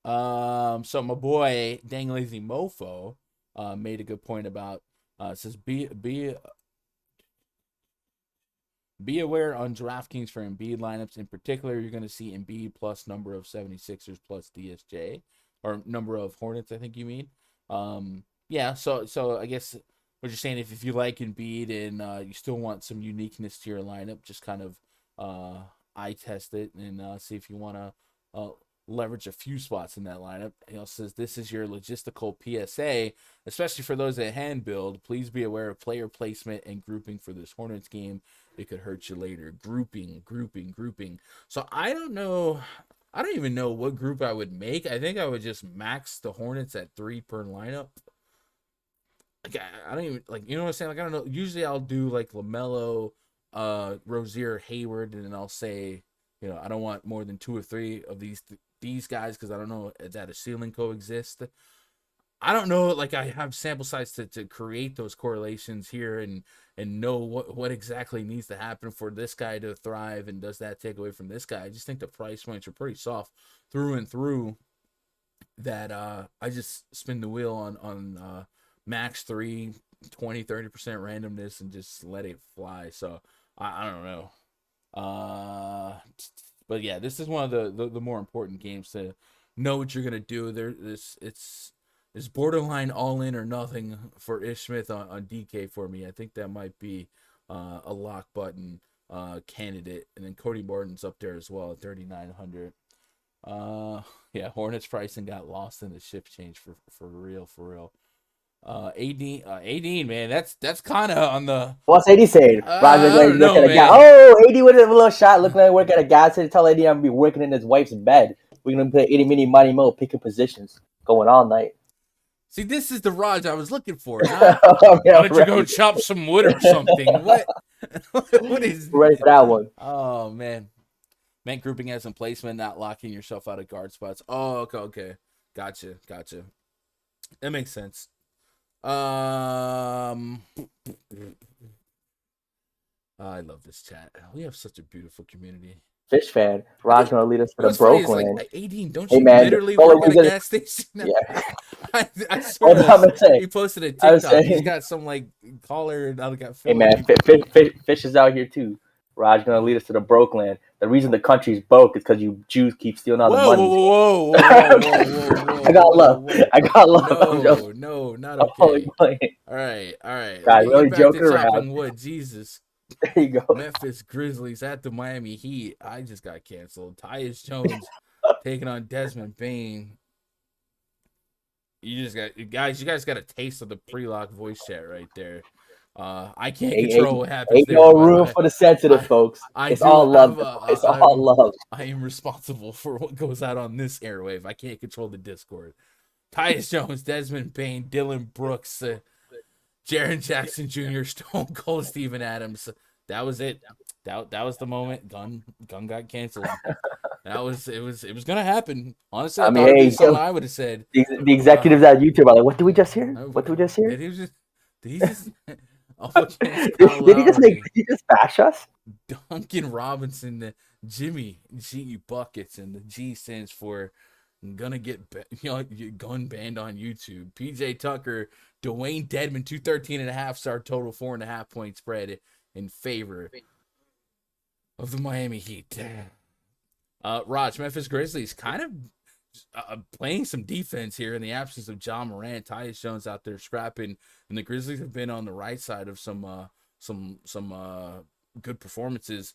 So my boy Dang Lazy Mofo made a good point about says be aware on DraftKings for Embiid lineups. In particular, you're going to see Embiid plus number of 76ers plus DSJ, or number of Hornets, I think you mean. Yeah, so I guess what you're saying, if you like Embiid and you still want some uniqueness to your lineup, just kind of eye test it and see if you want to leverage a few spots in that lineup. He also says, this is your logistical PSA, especially for those that hand build. Please be aware of player placement and grouping for this Hornets game. It could hurt you later. Grouping. So I don't know. I don't even know what group I would make. I think I would just max the Hornets at 3 per lineup. Like, I don't even, like, you know what I'm saying? Like, I don't know. Usually I'll do like LaMelo, Rozier, Hayward, and then I'll say, I don't want more than 2 or 3 of these guys because I don't know that a ceiling coexist. I don't know, like, I have sample size to create those correlations here and know what exactly needs to happen for this guy to thrive, and does that take away from this guy. I just think the price points are pretty soft through and through, that I just spin the wheel on max 3, 20-30% randomness and just let it fly. So I don't know. But yeah, this is one of the more important games to know what you're gonna do. It's borderline all in or nothing for Ish Smith on DK for me. I think that might be a lock button candidate, and then Cody Martin's up there as well at 3,900. Yeah, Hornets pricing got lost in the shift change for real. AD, man, that's kind of on the. What's AD saying? I don't know, man. AD with a little shot, looking like work at a gas station. Tell AD I'm gonna be working in his wife's bed. We're gonna play 80 mini money mo, picking positions, going all night. See, this is the Raj I was looking for. Why don't you go chop some wood or something? What? What is? Ready for that one? Oh man, grouping as in placement, not locking yourself out of guard spots. Oh, okay. Gotcha. That makes sense. I love this chat. We have such a beautiful community. Fish fan. Raj gonna lead us to the Brooklyn. Like, 18, don't you literally work at a gas station? Yeah. I swear he posted a TikTok. He's got some like collar and other got. Hey man, Fish is out here too. Raj gonna lead us to the Brooklyn. The reason the country's broke is because you Jews keep stealing all the money. Whoa. I got love. No, not okay. All right. God, really joking around. Wood. Jesus. There you go. Memphis Grizzlies at the Miami Heat. I just got canceled. Tyus Jones taking on Desmond Bane. You guys got a taste of the pre-lock voice chat right there. I can't control what happens. Ain't no room for the sensitive, folks. It's all love. It's all love. I am responsible for what goes out on this airwave. I can't control the Discord. Tyus Jones, Desmond Bane, Dylan Brooks, Jaren Jackson Jr., Stone Cold Steven Adams. That was it. That was the moment. Gun got canceled. It was gonna happen. Honestly, I thought it'd be something I would have said. The executives at YouTube are like, "What did we just hear? What did we just hear? Did he just did he just bash us?" Duncan Robinson, the Jimmy G buckets, and the G stands for gonna get gun banned on YouTube. PJ Tucker, Dwayne Dedman, 213.5 star total, 4.5 point spread in favor of the Miami Heat. Raj, Memphis Grizzlies kind of playing some defense here in the absence of John Morant. Tyus Jones out there scrapping, and the Grizzlies have been on the right side of some good performances.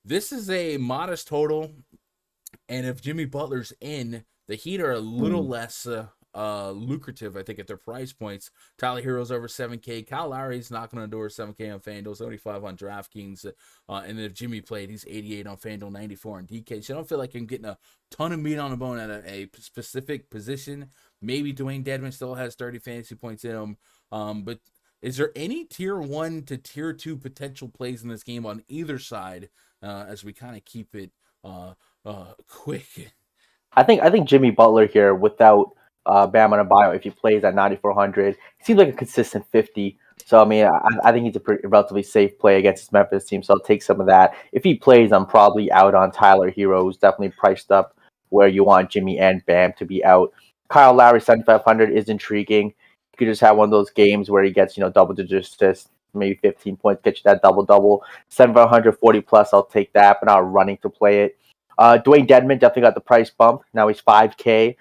This is a modest total, and if Jimmy Butler's in, the Heat are a little less lucrative, I think, at their price points. Tyler Hero's over 7K. Kyle Lowry's knocking on the door 7K on FanDuel, 75 on DraftKings. And then if Jimmy played, he's 88 on FanDuel, 94 on DK. So I don't feel like I'm getting a ton of meat on the bone at a specific position. Maybe Dwayne Dedman still has 30 fantasy points in him. But is there any tier 1 to tier 2 potential plays in this game on either side as we kind of keep it quick? I think Jimmy Butler here without Bam Adebayo, if he plays at 9,400, he seems like a consistent 50. So, I mean, I think he's a relatively safe play against his Memphis team, so I'll take some of that. If he plays, I'm probably out on Tyler Hero, who's definitely priced up where you want Jimmy and Bam to be out. Kyle Lowry, 7,500 is intriguing. You could just have one of those games where he gets, double-digit assists, maybe 15 points, get you that double-double. 7,500, 40+, I'll take that, but not running to play it. Dwayne Dedman definitely got the price bump. Now he's 5K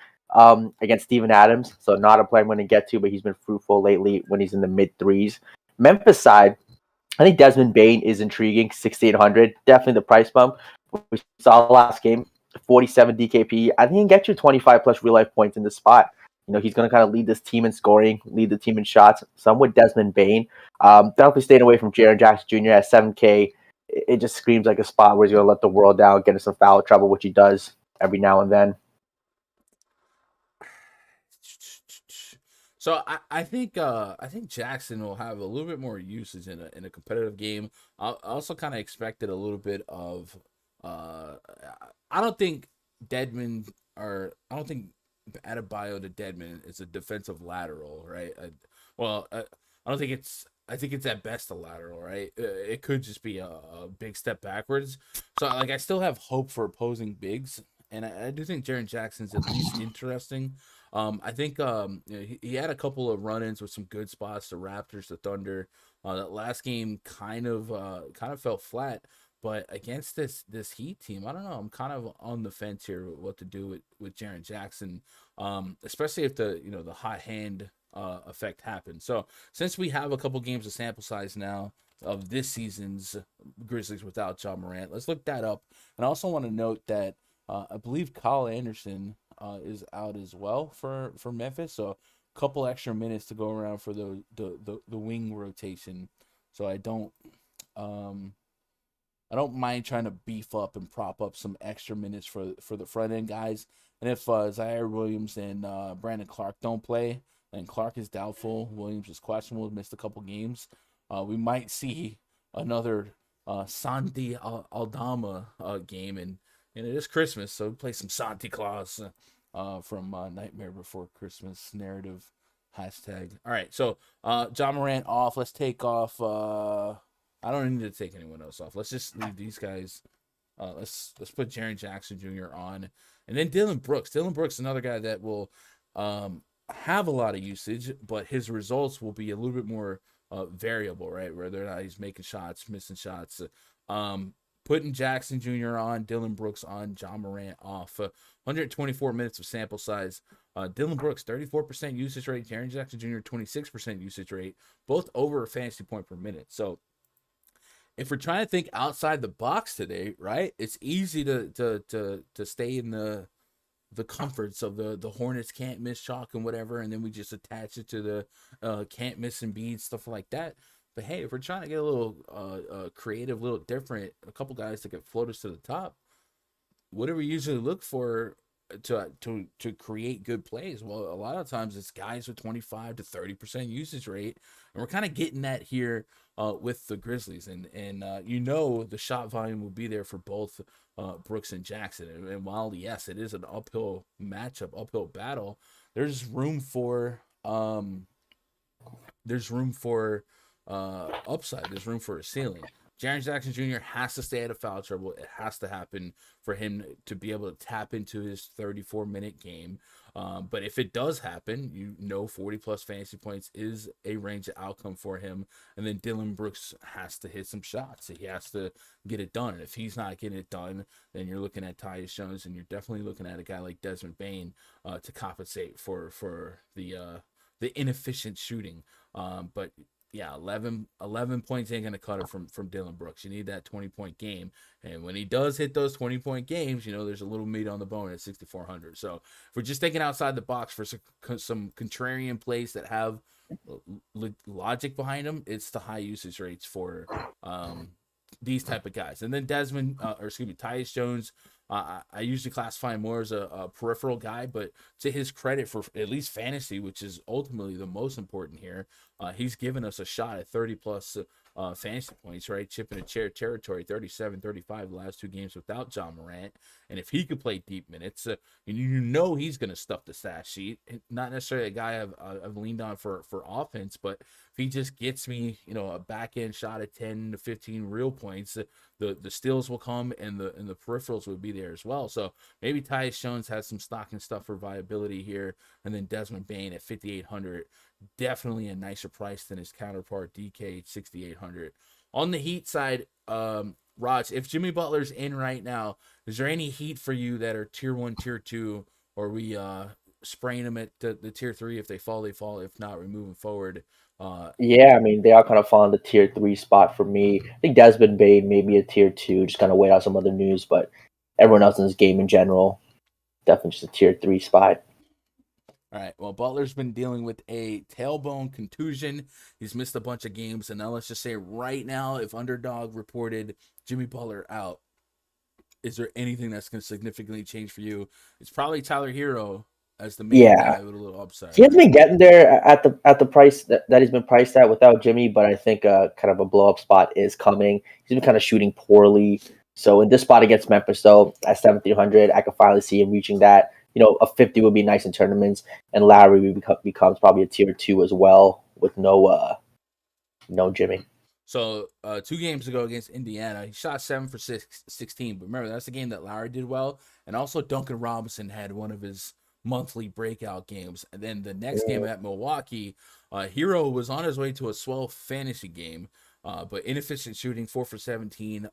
against Steven Adams. So not a play I'm going to get to, but he's been fruitful lately when he's in the mid-threes. Memphis side, I think Desmond Bane is intriguing, 6,800. Definitely the price bump. We saw last game, 47 DKP. I think he can get you 25+ real-life points in this spot. He's going to kind of lead this team in scoring, lead the team in shots. So I'm with Desmond Bane. Definitely staying away from Jaren Jackson Jr. at 7K. It just screams like a spot where he's going to let the world down, get in some foul trouble, which he does every now and then. So I think Jackson will have a little bit more usage in a competitive game. I also kind of expected a little bit of I don't think Adebayo to Dedman is a defensive lateral, right? I think it's at best a lateral, right? It could just be a big step backwards. So, I still have hope for opposing bigs, and I do think Jaren Jackson's at least interesting. I think he had a couple of run-ins with some good spots. The Raptors, the Thunder. That last game kind of fell flat. But against this Heat team, I don't know. I'm kind of on the fence here with what to do with Jaren Jackson, especially if the hot hand effect happens. So since we have a couple games of sample size now of this season's Grizzlies without Ja Morant, let's look that up. And I also want to note that I believe Kyle Anderson is out as well for Memphis, so a couple extra minutes to go around for the wing rotation. So I don't mind trying to beef up and prop up some extra minutes for the front end guys. And if Zaire Williams and Brandon Clark don't play, and Clark is doubtful, Williams is questionable, missed a couple games, we might see another Santi Aldama game. And it is Christmas, so we play some Santa Claus from Nightmare Before Christmas narrative hashtag. All right, so Ja Morant off. Let's take off. I don't need to take anyone else off. Let's just leave these guys. Let's put Jaren Jackson Jr. on, and then Dillon Brooks. Dillon Brooks, another guy that will have a lot of usage, but his results will be a little bit more variable, right? Whether or not he's making shots, missing shots. Putting Jackson Jr. on, Dillon Brooks on, Ja Morant off. 124 minutes of sample size. Dillon Brooks, 34% usage rate. Jaren Jackson Jr., 26% usage rate. Both over a fantasy point per minute. So if we're trying to think outside the box today, right, it's easy to stay in the comforts of the Hornets can't miss chalk and whatever, and then we just attach it to the can't miss Embiid, stuff like that. But hey, if we're trying to get a little creative, a little different, a couple guys that can float us to the top, what do we usually look for to create good plays? Well, a lot of times it's guys with 25 to 30% usage rate, and we're kind of getting that here with the Grizzlies, and the shot volume will be there for both Brooks and Jackson. And while yes, it is an uphill matchup, uphill battle, there's room for upside. There's room for a ceiling. Jaren Jackson Jr. has to stay out of foul trouble. It has to happen for him to be able to tap into his 34-minute game. But if it does happen, 40-plus fantasy points is a range of outcome for him. And then Dillon Brooks has to hit some shots. He has to get it done. And if he's not getting it done, then you're looking at Tyus Jones, and you're definitely looking at a guy like Desmond Bane to compensate for the inefficient shooting. But yeah, 11 points ain't going to cut it from Dillon Brooks. You need that 20-point game. And when he does hit those 20-point games, there's a little meat on the bone at 6,400. So if we're just thinking outside the box for some contrarian plays that have logic behind them, it's the high usage rates for these type of guys. And then Tyus Jones, I usually classify him more as a peripheral guy, but to his credit, for at least fantasy, which is ultimately the most important here, he's given us a shot at 30-plus fantasy points, right? Chipping a chair territory, 37, 35 the last two games without Ja Morant. And if he could play deep minutes, he's going to stuff the stat sheet. Not necessarily a guy I've leaned on for offense, but if he just gets me, a back-end shot at 10 to 15 real points, the steals will come, and the peripherals will be there as well. So maybe Tyus Jones has some stock and stuff for viability here, and then Desmond Bane at 5,800, definitely a nicer price than his counterpart DK at 6,800. On the Heat side, Raj, if Jimmy Butler's in right now, is there any Heat for you that are tier 1, tier 2, or we spraying them at the tier 3? If they fall, they fall. If not, we're moving forward. Yeah, I mean, they all kind of fall in the tier 3 spot for me. I think Desmond Bane may be a tier 2, just kind of wait out some other news, but everyone else in this game in general, definitely just a tier 3 spot. All right, well, Butler's been dealing with a tailbone contusion. He's missed a bunch of games, and now let's just say right now, if Underdog reported Jimmy Butler out, is there anything that's going to significantly change for you? It's probably Tyler Hero as the main guy with a little upside. He hasn't been getting there at the price that he's been priced at without Jimmy, but I think kind of a blow-up spot is coming. He's been kind of shooting poorly. So in this spot against Memphis, though, at 7,300, I can finally see him reaching that. A 50 would be nice in tournaments, and Lowry becomes probably a tier 2 as well with no Jimmy. So 2 games ago against Indiana, he shot 7 for 16. But remember, that's the game that Lowry did well, and also Duncan Robinson had one of his monthly breakout games. And then the next game at Milwaukee, Hero was on his way to a swell fantasy game, but inefficient shooting, 4 for 17,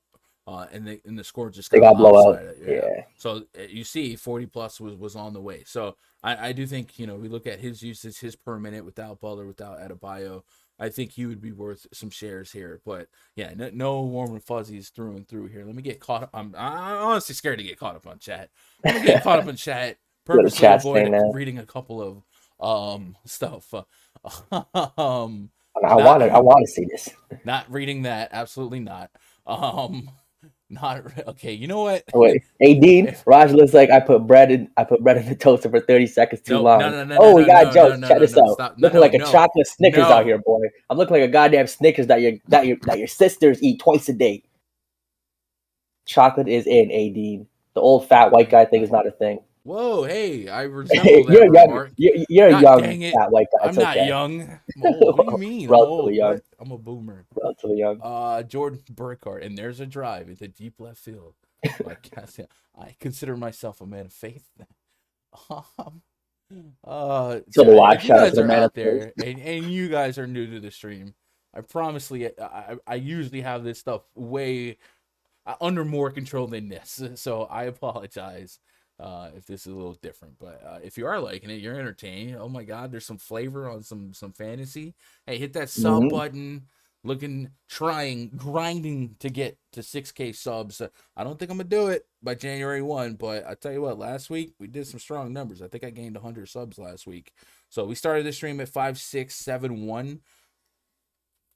and the score just They got got blowout. lopsided. Yeah. So you see, 40 plus was on the way. So I do think, we look at his usage, his per minute without Butler, without Adebayo. I think he would be worth some shares here. But yeah, no warm and fuzzies through and through here. Let me get caught up. I'm honestly scared to get caught up on chat. I'm gonna get caught up on chat. Purposely avoid reading a couple of stuff. I want to see this. Not reading that. Absolutely not. Not okay. You know what? Wait, hey Dean, Raj looks like I put bread in the toaster for 30 seconds too long. We got jokes. Check this out. Stop. Looking like a chocolate Snickers out here, boy. I'm looking like a goddamn Snickers that your sisters eat twice a day. Chocolate is in, A Dean. The old fat white guy thing is not a thing. Whoa, hey, I resemble that remark. You're a young fat white guy. I'm not young. Old. What do you mean? Relatively young. What? I'm a boomer. Relatively young. Jordan Burkhardt, and there's a drive into deep left field. I consider myself a man of faith. So the watch you guys are out there, and you guys are new to the stream. I promise you, I usually have this stuff way under more control than this, so I apologize if this is a little different. But if you are liking it, you're entertained. Oh my God, there's some flavor on some fantasy. Hey, hit that sub button. Grinding to get to 6K subs. I don't think I'm gonna do it by January 1, but I tell you what, last week we did some strong numbers. I think I gained 100 subs last week. So we started this stream at 5671.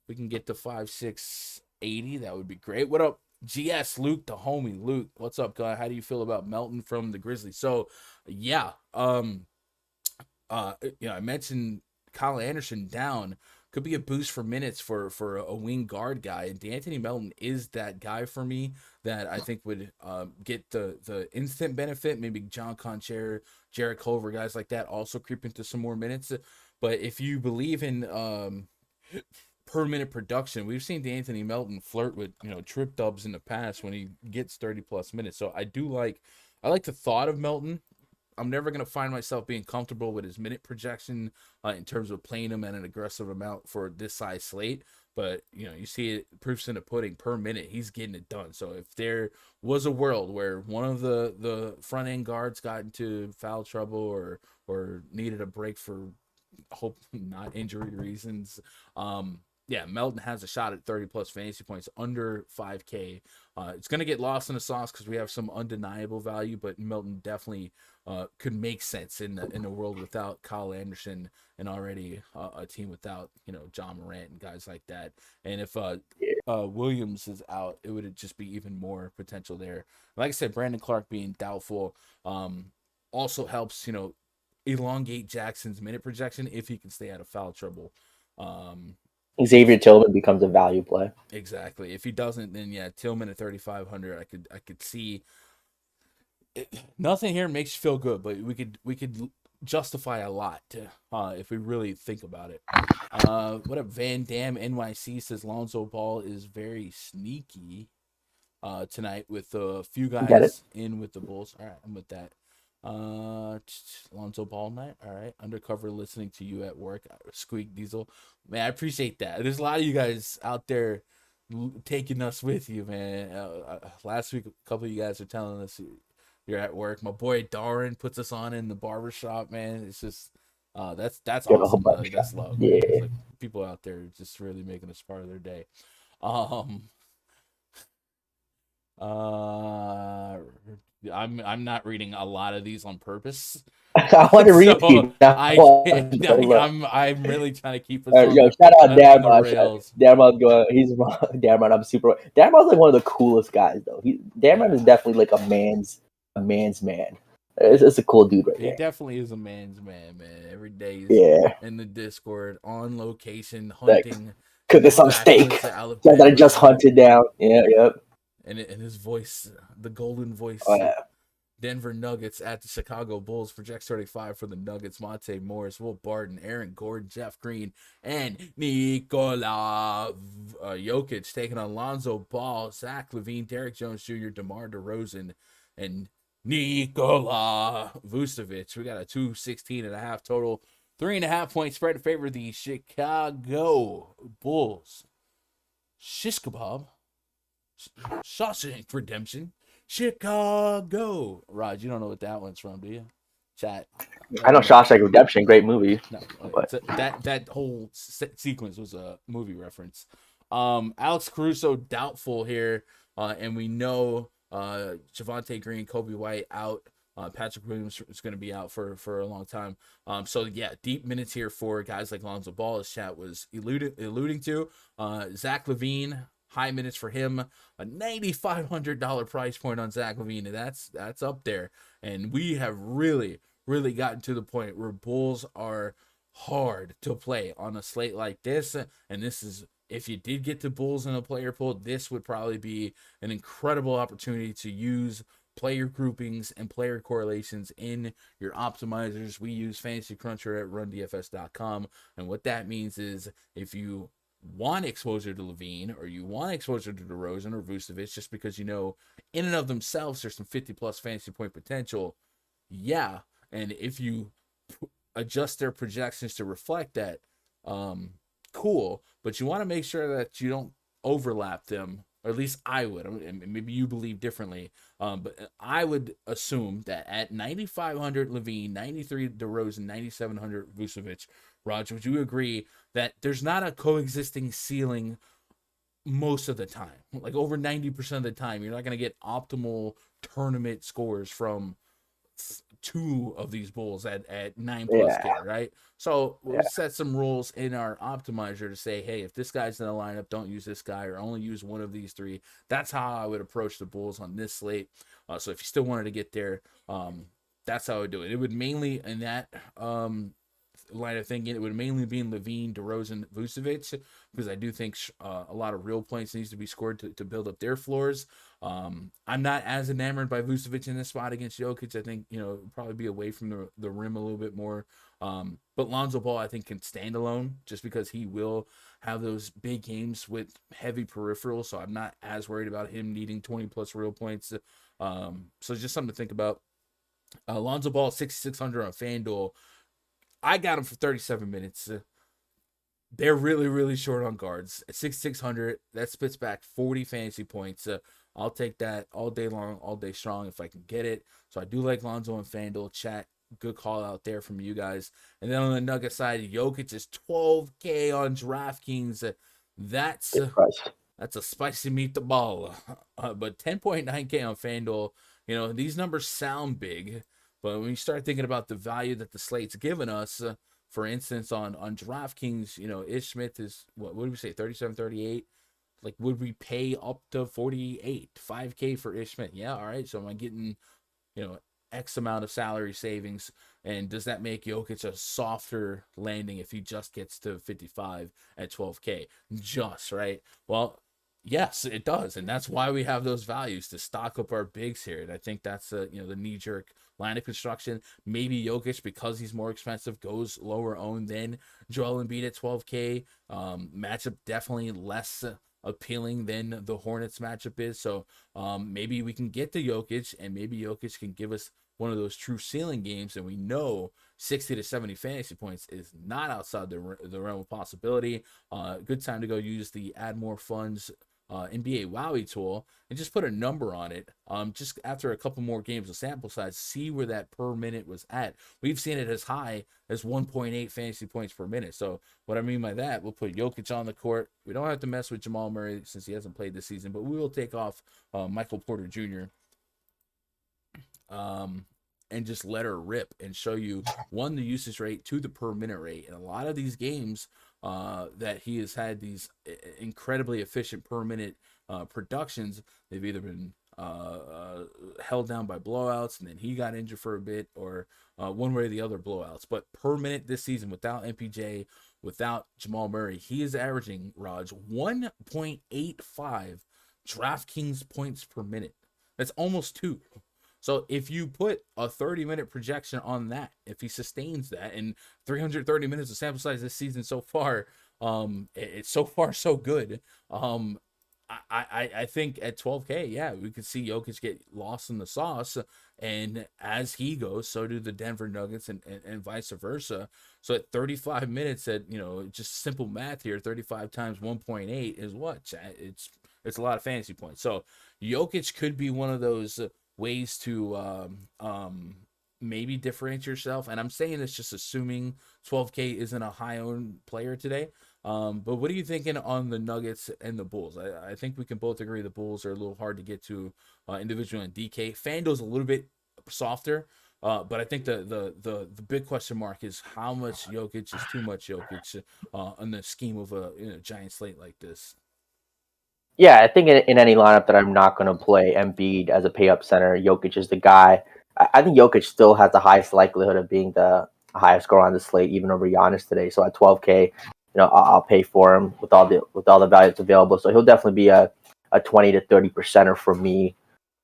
We can get to 5680. That would be great. What up, GS Luke, the homie Luke? What's up, guy? How do you feel about Melton from the Grizzlies? So, yeah, I mentioned Kyle Anderson down. Could be a boost for minutes for a wing guard guy. And D'Anthony Melton is that guy for me that I think would get the instant benefit. Maybe John Concher, Jarrett Culver, guys like that also creep into some more minutes. But if you believe in per minute production, we've seen D'Anthony Melton flirt with trip dubs in the past when he gets 30 plus minutes. So I like the thought of Melton. I'm never going to find myself being comfortable with his minute projection in terms of playing him at an aggressive amount for this size slate. But, you see it, proofs in the pudding per minute. He's getting it done. So if there was a world where one of the front end guards got into foul trouble or needed a break for hope not injury reasons, Melton has a shot at 30 plus fantasy points under 5K. It's going to get lost in the sauce because we have some undeniable value, but Melton definitely could make sense in a world without Kyle Anderson and already a team without John Morant and guys like that. And if Williams is out, it would just be even more potential there. Like I said, Brandon Clark being doubtful also helps elongate Jackson's minute projection if he can stay out of foul trouble. Xavier Tillman becomes a value play. Exactly. If he doesn't, then Tillman at 3,500. I could see it. Nothing here makes you feel good, but we could justify a lot if we really think about it. What up, Van Dam NYC says Lonzo Ball is very sneaky tonight with a few guys in with the Bulls. All right, I'm with that. Lonzo Ball night. All right, undercover listening to you at work. Squeak Diesel, man, I appreciate that. There's a lot of you guys out there taking us with you, man. Last week, a couple of you guys are telling us you're at work. My boy Darren puts us on in the barbershop, man. It's just that's awesome. That's love. Yeah, it's like people out there just really making us part of their day. I'm not reading a lot of these on purpose. I want to read you. I'm really trying to keep us shout out Darman. Darman's going. He's wrong. Darman, I'm super. Darman's like one of the coolest guys, though. Darman is definitely like a man's man. It's a cool dude right there. He definitely is a man's man. Every day he's in the Discord, on location, hunting. Cooking some steak that I just hunted down. Yep. And his voice, the golden voice. Oh, yeah. Denver Nuggets at the Chicago Bulls. Projects 35 for the Nuggets. Monte Morris, Will Barton, Aaron Gordon, Jeff Green, and Nikola Jokic taking on Lonzo Ball, Zach LaVine, Derek Jones Jr., DeMar DeRozan, and Nikola Vucevic. We got a 216.5 total. 3.5 point spread in favor of the Chicago Bulls. Shish kebab. Shawshank Redemption. Chicago. Rod, you don't know what that one's from, do you? Chat. I know Shawshank Redemption, great movie. No, but that whole sequence was a movie reference. Alex Caruso doubtful here, and we know Javonte Green, Kobe White out. Patrick Williams is going to be out for a long time. So yeah, deep minutes here for guys like Lonzo Ball, as chat was alluding to. Zach LaVine, high minutes for him. A $9,500 price point on Zach LaVine, and that's up there. And we have really gotten to the point where Bulls are hard to play on a slate like this. And this is, if you did get the Bulls in a player pool, this would probably be an incredible opportunity to use player groupings and player correlations in your optimizers. We use Fantasy Cruncher at rundfs.com. And what that means is if you want exposure to LaVine or you want exposure to DeRozan or Vucevic, just because you know in and of themselves there's some 50+ fantasy point potential, yeah. And if you adjust their projections to reflect that, cool. But you want to make sure that you don't overlap them, or at least I would. And maybe you believe differently. But I would assume that at 9,500 LaVine, 93 DeRozan, 9,700 Vucevic, Roger, would you agree that there's not a coexisting ceiling most of the time? Like over 90% of the time, you're not going to get optimal tournament scores from two of these Bulls at 9+ K, right? So we'll set some rules in our optimizer to say, hey, if this guy's in the lineup, don't use this guy or only use one of these three. That's how I would approach the Bulls on this slate. So if you still wanted to get there, that's how I would do it. It would mainly, in that line of thinking, it would mainly be in LaVine, DeRozan, Vucevic, because I do think a lot of real points needs to be scored to build up their floors. I'm not as enamored by Vucevic in this spot against Jokic. I think, probably be away from the rim a little bit more. But Lonzo Ball, I think, can stand alone just because he will have those big games with heavy peripherals. So I'm not as worried about him needing 20+ real points. So just something to think about. Lonzo Ball, 6,600 on FanDuel. I got him for 37 minutes. They're really short on guards. At 6,600, that spits back 40 fantasy points. I'll take that all day long, all day strong if I can get it. So I do like Lonzo and FanDuel. Chat, good call out there from you guys. And then on the Nugget side, Jokic is 12K on DraftKings. That's a spicy meatball. But 10.9K on FanDuel. These numbers sound big. But when you start thinking about the value that the slate's given us, for instance, on DraftKings, Ish Smith is, what would we say, 37, 38? Like, would we pay up to 48, 5K for Ish Smith? Yeah, all right. So am I getting, X amount of salary savings? And does that make Jokic a softer landing if he just gets to 55 at 12K? Just, right? Well, yes, it does. And that's why we have those values to stock up our bigs here. And I think that's, the knee-jerk line of construction. Maybe Jokic, because he's more expensive, goes lower owned than Joel Embiid at 12K. Matchup definitely less appealing than the Hornets matchup is. So maybe we can get to Jokic, and maybe Jokic can give us one of those true ceiling games. And we know 60 to 70 fantasy points is not outside the realm of possibility. Good time to go use the Add More Funds NBA Wowie tool and just put a number on it. Just after a couple more games of sample size, see where that per minute was at. We've seen it as high as 1.8 fantasy points per minute. So what I mean by that, we'll put Jokic on the court. We don't have to mess with Jamal Murray since he hasn't played this season, but we will take off Michael Porter Jr. And just let her rip and show you, one, the usage rate, two, the per minute rate. And a lot of these games that he has had these incredibly efficient per minute productions, they've either been held down by blowouts and then he got injured for a bit, or one way or the other blowouts. But per minute this season, without MPJ, without Jamal Murray, he is averaging, Raj, 1.85 DraftKings points per minute. That's almost 2. So if you put a 30-minute projection on that, if he sustains that, and 330 minutes of sample size this season so far, it's so far so good. I think at 12K, yeah, we could see Jokic get lost in the sauce, and as he goes, so do the Denver Nuggets, and vice versa. So at 35 minutes, at just simple math here, 35 times 1.8 is what, chat? It's a lot of fantasy points. So Jokic could be one of those ways to maybe differentiate yourself. And I'm saying this just assuming 12K isn't a high owned player today. But what are you thinking on the Nuggets and the Bulls? I think we can both agree the Bulls are a little hard to get to individually in DK. Fanduel's a little bit softer, but I think the big question mark is how much Jokic is too much Jokic in the scheme of a giant slate like this. Yeah, I think in any lineup that I'm not going to play Embiid as a pay-up center, Jokic is the guy. I think Jokic still has the highest likelihood of being the highest scorer on the slate, even over Giannis today. So at 12K, I'll pay for him with all the value that's available. So he'll definitely be a 20 to 30%er for me.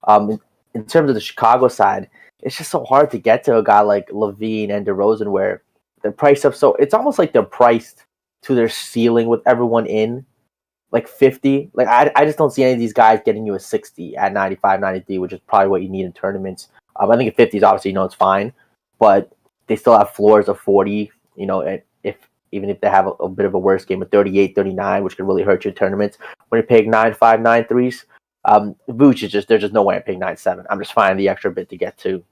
In terms of the Chicago side, it's just so hard to get to a guy like Levine and DeRozan where they're priced up. So it's almost like they're priced to their ceiling with everyone in. Like 50. Like I just don't see any of these guys getting you a 60 at 95, 93, which is probably what you need in tournaments. I think at 50 is obviously it's fine, but they still have floors of 40. Even if they have a bit of a worse game of 38, 39, which could really hurt your tournaments when you're paying 9.5, 9.3s. Vooch is there's just no way I'm paying 9.7. I'm just finding the extra bit to get to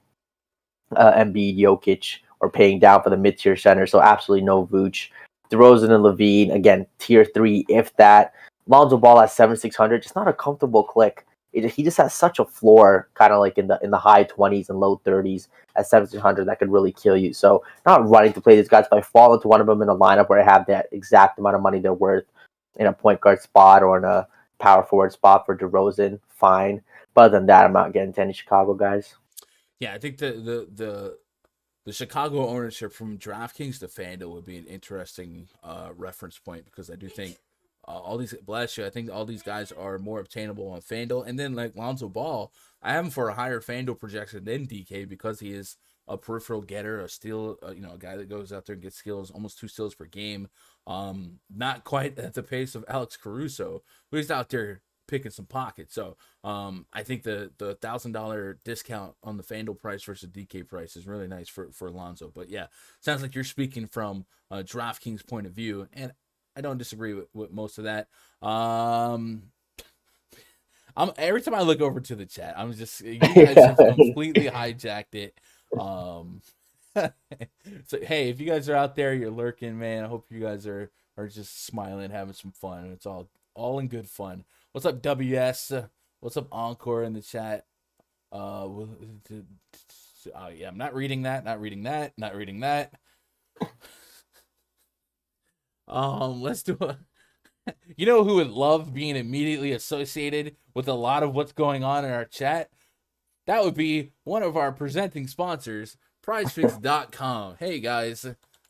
Embiid, Jokic, or paying down for the mid-tier center. So absolutely no Vooch. DeRozan and Levine, again, tier 3, if that. Lonzo Ball at 7,600, just not a comfortable click. He just has such a floor, kind of like in the high 20s and low 30s at 7,600 that could really kill you. So not running to play these guys. If I fall into one of them in a lineup where I have that exact amount of money they're worth in a point guard spot or in a power forward spot for DeRozan, fine. But other than that, I'm not getting to any Chicago guys. Yeah, I think the Chicago ownership from DraftKings to FanDuel would be an interesting reference point, because I do think all these, bless you, I think all these guys are more obtainable on FanDuel. And then like Lonzo Ball, I have him for a higher FanDuel projection than DK because he is a peripheral getter, a steal, a guy that goes out there and gets steals, almost 2 steals per game. Not quite at the pace of Alex Caruso, but he's out there picking some pockets. So I think the $1,000 discount on the FanDuel price versus DK price is really nice for Alonzo. But yeah, sounds like you're speaking from a DraftKings point of view, and I don't disagree with most of that. Every time I look over to the chat, I'm just, you guys have completely hijacked it. So hey, if you guys are out there, you're lurking, man, I hope you guys are just smiling, having some fun. It's all in good fun. What's up, WS? What's up, Encore in the chat? Oh yeah, I'm not reading that. Let's do a. You know who would love being immediately associated with a lot of what's going on in our chat? That would be one of our presenting sponsors, PrizePicks.com. Hey guys,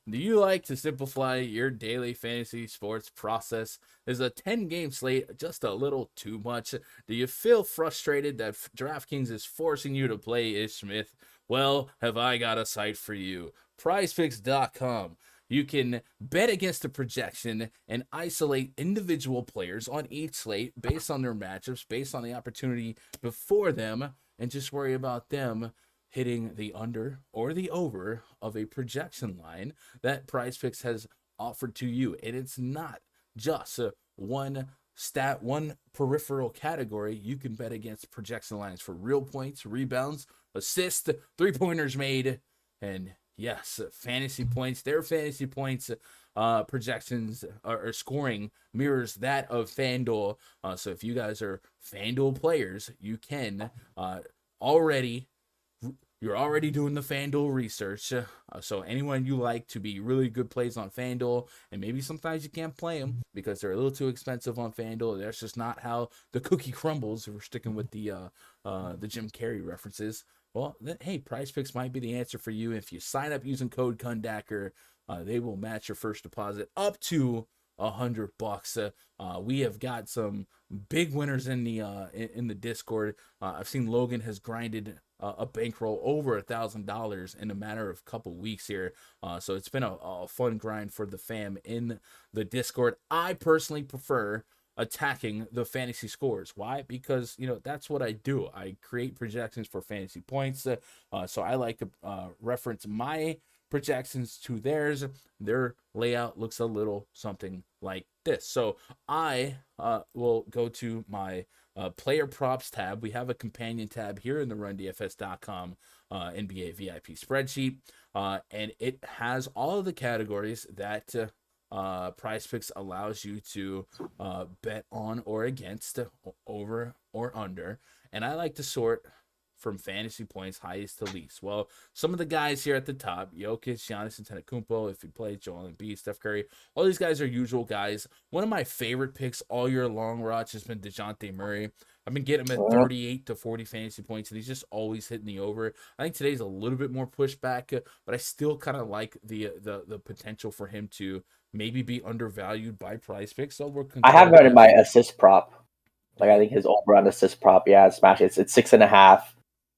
do you like to simplify your daily fantasy sports process? Is a 10-game slate just a little too much? Do you feel frustrated that DraftKings is forcing you to play Ish Smith? Well, have I got a site for you. PrizePicks.com. You can bet against the projection and isolate individual players on each slate based on their matchups, based on the opportunity before them, and just worry about them hitting the under or the over of a projection line that PrizePicks has offered to you. And it's not just one peripheral category. You can bet against projection lines for real points, rebounds, assists, 3-pointers made, and yes, fantasy points. Their fantasy points projections or scoring mirrors that of FanDuel. So if you guys are FanDuel players, you can you're already doing the FanDuel research. So anyone you like to be really good plays on FanDuel, and maybe sometimes you can't play them because they're a little too expensive on FanDuel. That's just not how the cookie crumbles. If we're sticking with the Jim Carrey references. Well, then, hey, PrizePicks might be the answer for you. If you sign up using code Kundacker, they will match your first deposit up to $100. We have got some big winners in the Discord. I've seen Logan has grinded a bankroll over $1,000 in a matter of a couple weeks here. So it's been a fun grind for the fam in the Discord. I personally prefer attacking the fantasy scores. Why? Because, that's what I do. I create projections for fantasy points. So I like to reference my projections to theirs. Their layout looks a little something like this. So I will go to my player props tab. We have a companion tab here in the RunDFS.com NBA VIP spreadsheet, and it has all of the categories that PrizePicks allows you to bet on or against, over or under. And I like to sort from fantasy points highest to least. Well, some of the guys here at the top, Jokic, Giannis Antetokounmpo, if you play Joel Embiid, Steph Curry, all these guys are usual guys. One of my favorite picks all year long, Raj, has been DeJounte Murray. I've been getting him at 38 to 40 fantasy points, and he's just always hitting the over. I think today's a little bit more pushback, but I still kind of like the potential for him to maybe be undervalued by PrizePicks. So I have him in my assist prop. Like, I think his over on assist prop, smash it. It's 6.5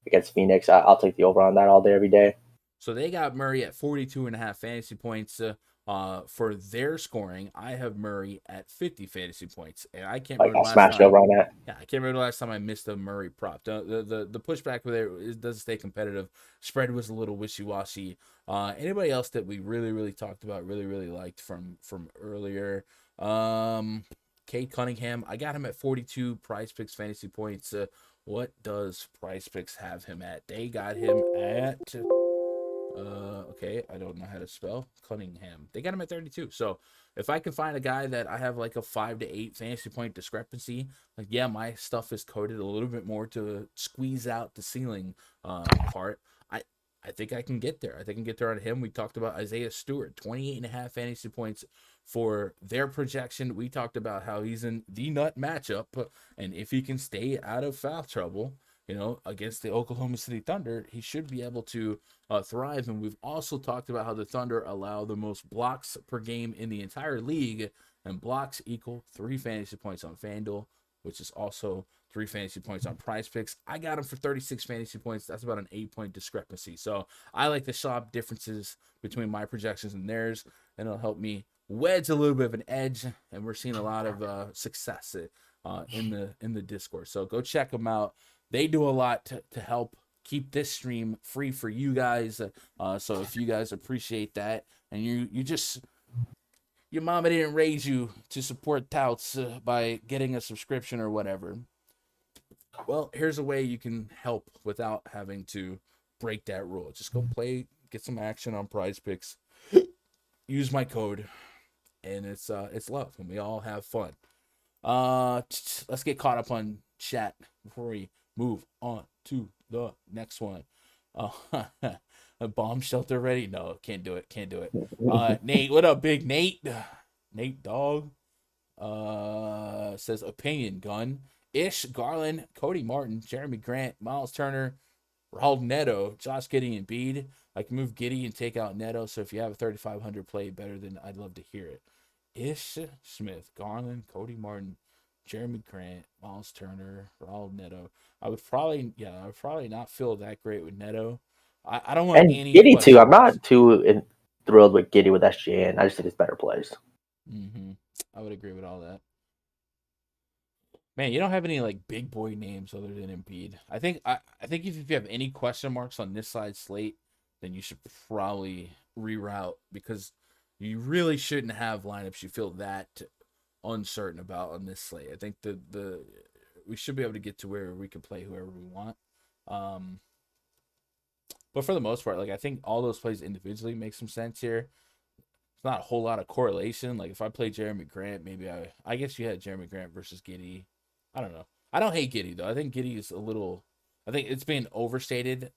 against Phoenix. I'll take the over on that all day, every day. So they got Murray at 42.5 fantasy points for their scoring. I have Murray at 50 fantasy points, and I can't remember the last time. Over on that. Yeah, I can't remember the last time I missed a Murray prop. The pushback there doesn't stay competitive. Spread was a little wishy-washy. Anybody else that we really talked about, really liked from earlier? Cade Cunningham. I got him at 42 PrizePicks fantasy points. What does PrizePicks have him at? They got him at okay, I don't know how to spell Cunningham. They got him at 32. So if I can find a guy that I have like a 5 to 8 fantasy point discrepancy, like, my stuff is coded a little bit more to squeeze out the ceiling part. I think I can get there. I think I can get there on him. We talked about Isaiah Stewart, 28.5 fantasy points for their projection. We talked about how he's in the nut matchup, and if he can stay out of foul trouble, against the Oklahoma City Thunder, he should be able to thrive. And we've also talked about how the Thunder allow the most blocks per game in the entire league, and blocks equal 3 fantasy points on Fanduel, which is also 3 fantasy points on PrizePicks. I got him for 36 fantasy points. That's about an 8-point discrepancy. So I like to shop differences between my projections and theirs, and it'll help me wedge a little bit of an edge. And we're seeing a lot of success in the Discord. So go check them out. They do a lot to help keep this stream free for you guys. So if you guys appreciate that, and your mama didn't raise you to support touts by getting a subscription or whatever, well, here's a way you can help without having to break that rule. Just go play, get some action on PrizePicks, use my code, and it's love, and we all have fun. Let's get caught up on chat before we move on to the next one. A bomb shelter ready? No, can't do it. Nate, what up, big Nate? Nate dog. Says opinion gun. Ish, Garland, Cody Martin, Jeremy Grant, Miles Turner, Raul Neto, Josh Giddey, and Embiid. I can move Giddey and take out Neto. So if you have a 3,500 play better, then I'd love to hear it. Ish Smith, Garland, Cody Martin, Jeremy Grant, Miles Turner, Raul Neto. I would probably not feel that great with Neto. I don't want any Giddey too. I'm not too thrilled with Giddey with SGA, and I just think it's better plays. I would agree with all that. Man, you don't have any like big boy names other than Embiid. I think if you have any question marks on this side slate, then you should probably reroute, because you really shouldn't have lineups you feel that uncertain about on this slate. I think we should be able to get to where we can play whoever we want. But for the most part, like, I think all those plays individually make some sense here. It's not a whole lot of correlation. Like, if I play Jeremy Grant, maybe I guess you had Jeremy Grant versus Giddey. I don't know. I don't hate Giddey though. I think Giddey is I think it's being overstated,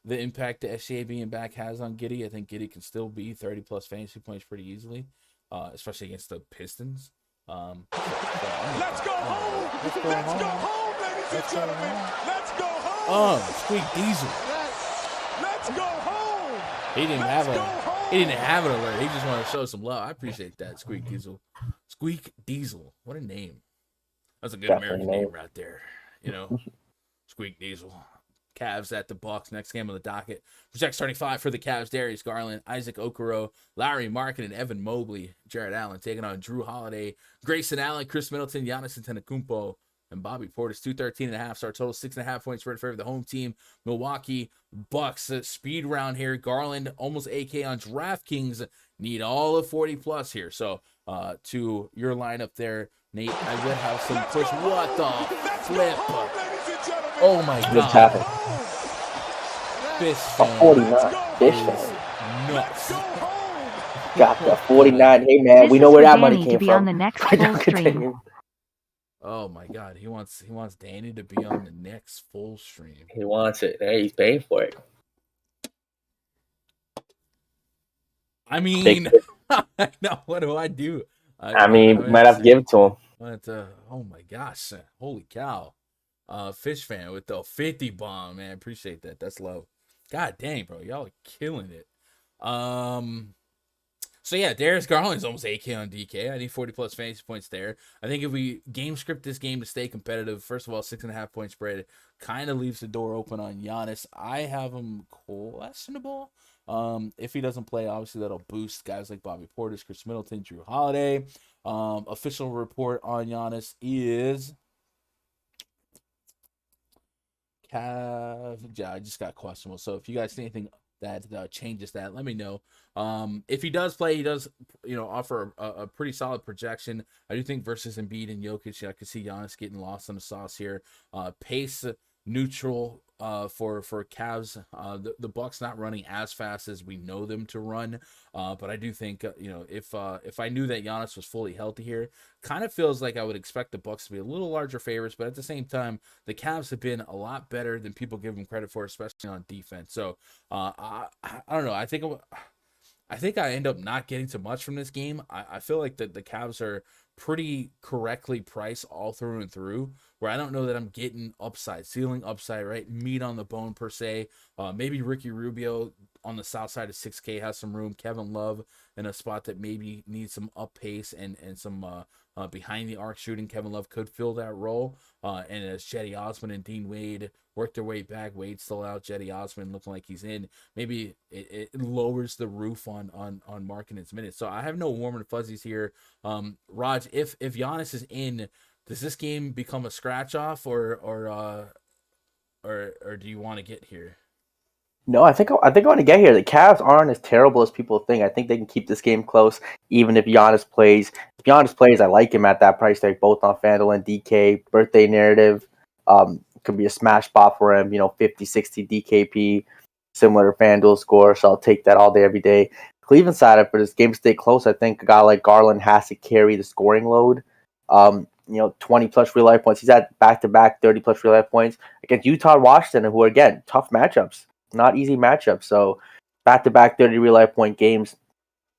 the impact the SGA being back has on Giddey. I think Giddey can still be 30 plus fantasy points pretty easily, especially against the Pistons. Let's go home! Let's go home, ladies and gentlemen! Let's go home! Squeak Diesel. Let's go home! He didn't have an alert. He just wanted to show some love. I appreciate that, Squeak Diesel. Squeak Diesel. What a name. That's a good American name right there. Squeak Diesel. Cavs at the Bucks. Next game on the docket. Project starting 5 for the Cavs: Darius Garland, Isaac Okoro, Larry Markin, and Evan Mobley. Jared Allen taking on Drew Holiday, Grayson Allen, Chris Middleton, Giannis Antetokounmpo, and Bobby Portis. 213.5 start total, 6.5 points spread in favor of the home team. Milwaukee Bucks speed round here. Garland almost AK on DraftKings. Need all of 40 plus here. So to your lineup there, Nate, I would have some push. What the flip? Oh my Just god. happened. Fish A fan 49. Fish is fan. nuts. Got the 49. Hey man, we know where that money came to be from. on the next full stream. Oh my god, he wants Danny to be on the next full stream. He wants it. Hey, he's paying for it. I mean, now what do I do? I mean, might have to give it to him. But oh my gosh, holy cow! Fish fan with the 50 bomb, man. Appreciate that. That's low. God dang, bro, y'all are killing it. So yeah, Darius Garland's almost 8K on DK. I need 40 plus fantasy points there. I think if we game script this game to stay competitive, first of all, 6.5 point spread kind of leaves the door open on Giannis. I have him questionable. If he doesn't play, obviously that'll boost guys like Bobby Portis, Chris Middleton, Drew Holiday. Official report on Giannis is I just got questionable. So if you guys see anything that changes that, let me know. If he does play, he does, offer a pretty solid projection. I do think versus Embiid and Jokic, I could see Giannis getting lost in the sauce here. Pace neutral for Cavs. The Bucks not running as fast as we know them to run, but I do think if I knew that Giannis was fully healthy here, kind of feels like I would expect the Bucks to be a little larger favorites, but at the same time, the Cavs have been a lot better than people give them credit for, especially on defense. So I don't know. I think I end up not getting too much from this game. I feel like the Cavs are pretty correctly priced all through and through, where I don't know that I'm getting ceiling upside, right? Meat on the bone per se. Maybe Ricky Rubio on the south side of 6K has some room. Kevin Love in a spot that maybe needs some up pace and some behind the arc shooting. Kevin Love could fill that role. And as Cedi Osman and Dean Wade work their way back, Wade's still out, Cedi Osman looking like he's in. Maybe it lowers the roof on Markkanen's minutes. So I have no warm and fuzzies here. Raj, if Giannis is in, does this game become a scratch off or do you want to get here? No, I think I want to get here. The Cavs aren't as terrible as people think. I think they can keep this game close, even if Giannis plays. If Giannis plays, I like him at that price tag, both on Fanduel and DK. Birthday narrative could be a smash spot for him. 50, 60 DKP, similar to Fanduel score. So I'll take that all day, every day. Cleveland side, for this game to stay close, I think a guy like Garland has to carry the scoring load. 20 plus real life points. He's at back-to-back 30 plus real life points against Utah and Washington, who are, again, tough matchups. Not easy matchup. So back-to-back 30 real life point games.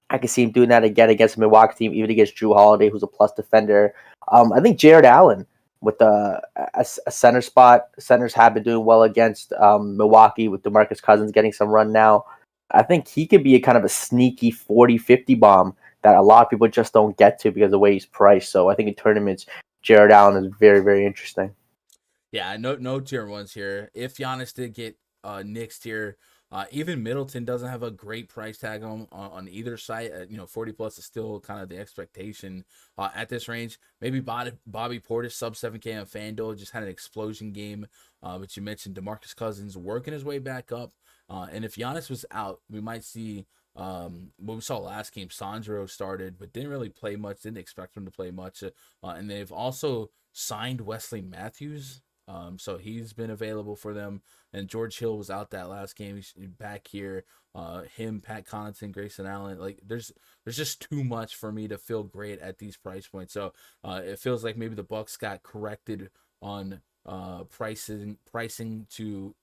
I can see him doing that again against the Milwaukee team, even against Drew Holiday, who's a plus defender. I think Jared Allen with a center spot. Centers have been doing well against Milwaukee with DeMarcus Cousins getting some run now. I think he could be a kind of a sneaky 40-50 bomb that a lot of people just don't get to because of the way he's priced. So I think in tournaments, Jared Allen is very, very interesting. Yeah, no tier ones here. If Giannis did get nixed here, even Middleton doesn't have a great price tag on either side. 40 plus is still kind of the expectation at this range. Maybe Bobby Portis sub 7K on FanDuel just had an explosion game. But you mentioned DeMarcus Cousins working his way back up. And if Giannis was out, we might see what we saw last game. Sandro started, but didn't really play much. Didn't expect him to play much. And they've also signed Wesley Matthews. So he's been available for them, and George Hill was out that last game. He's back here. Him, Pat Connaughton, Grayson Allen. Like there's just too much for me to feel great at these price points. So it feels like maybe the Bucks got corrected on pricing to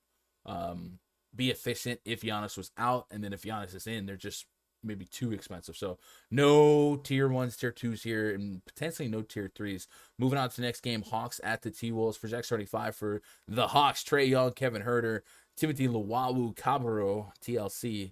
be efficient if Giannis was out, and then if Giannis is in, they're just maybe too expensive. So no tier 1s, tier 2s here, and potentially no tier 3s. Moving on to the next game, Hawks at the T-Wolves. Project 35 for the Hawks: Trae Young, Kevin Huerter, Timothy Luwawu Cabarro, TLC.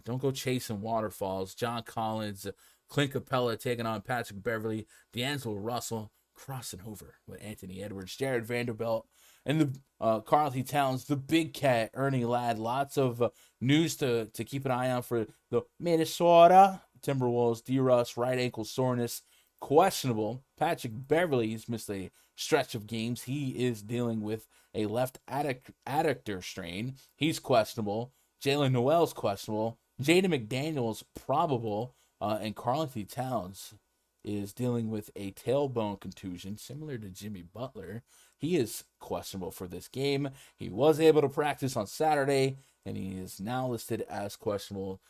Don't go chasing waterfalls. John Collins, Clint Capella taking on Patrick Beverly, D'Angelo Russell crossing over with Anthony Edwards, Jared Vanderbilt, And the Karl Towns, the big cat, Ernie Ladd. Lots of news to keep an eye on for the Minnesota Timberwolves. D-Russ, right ankle soreness, questionable. Patrick Beverley's missed a stretch of games. He is dealing with a left adductor strain. He's questionable. Jalen Noel's questionable. Jaden McDaniels probable. And Karl Towns is dealing with a tailbone contusion, similar to Jimmy Butler. He is questionable for this game. He was able to practice on Saturday, and he is now listed as questionable.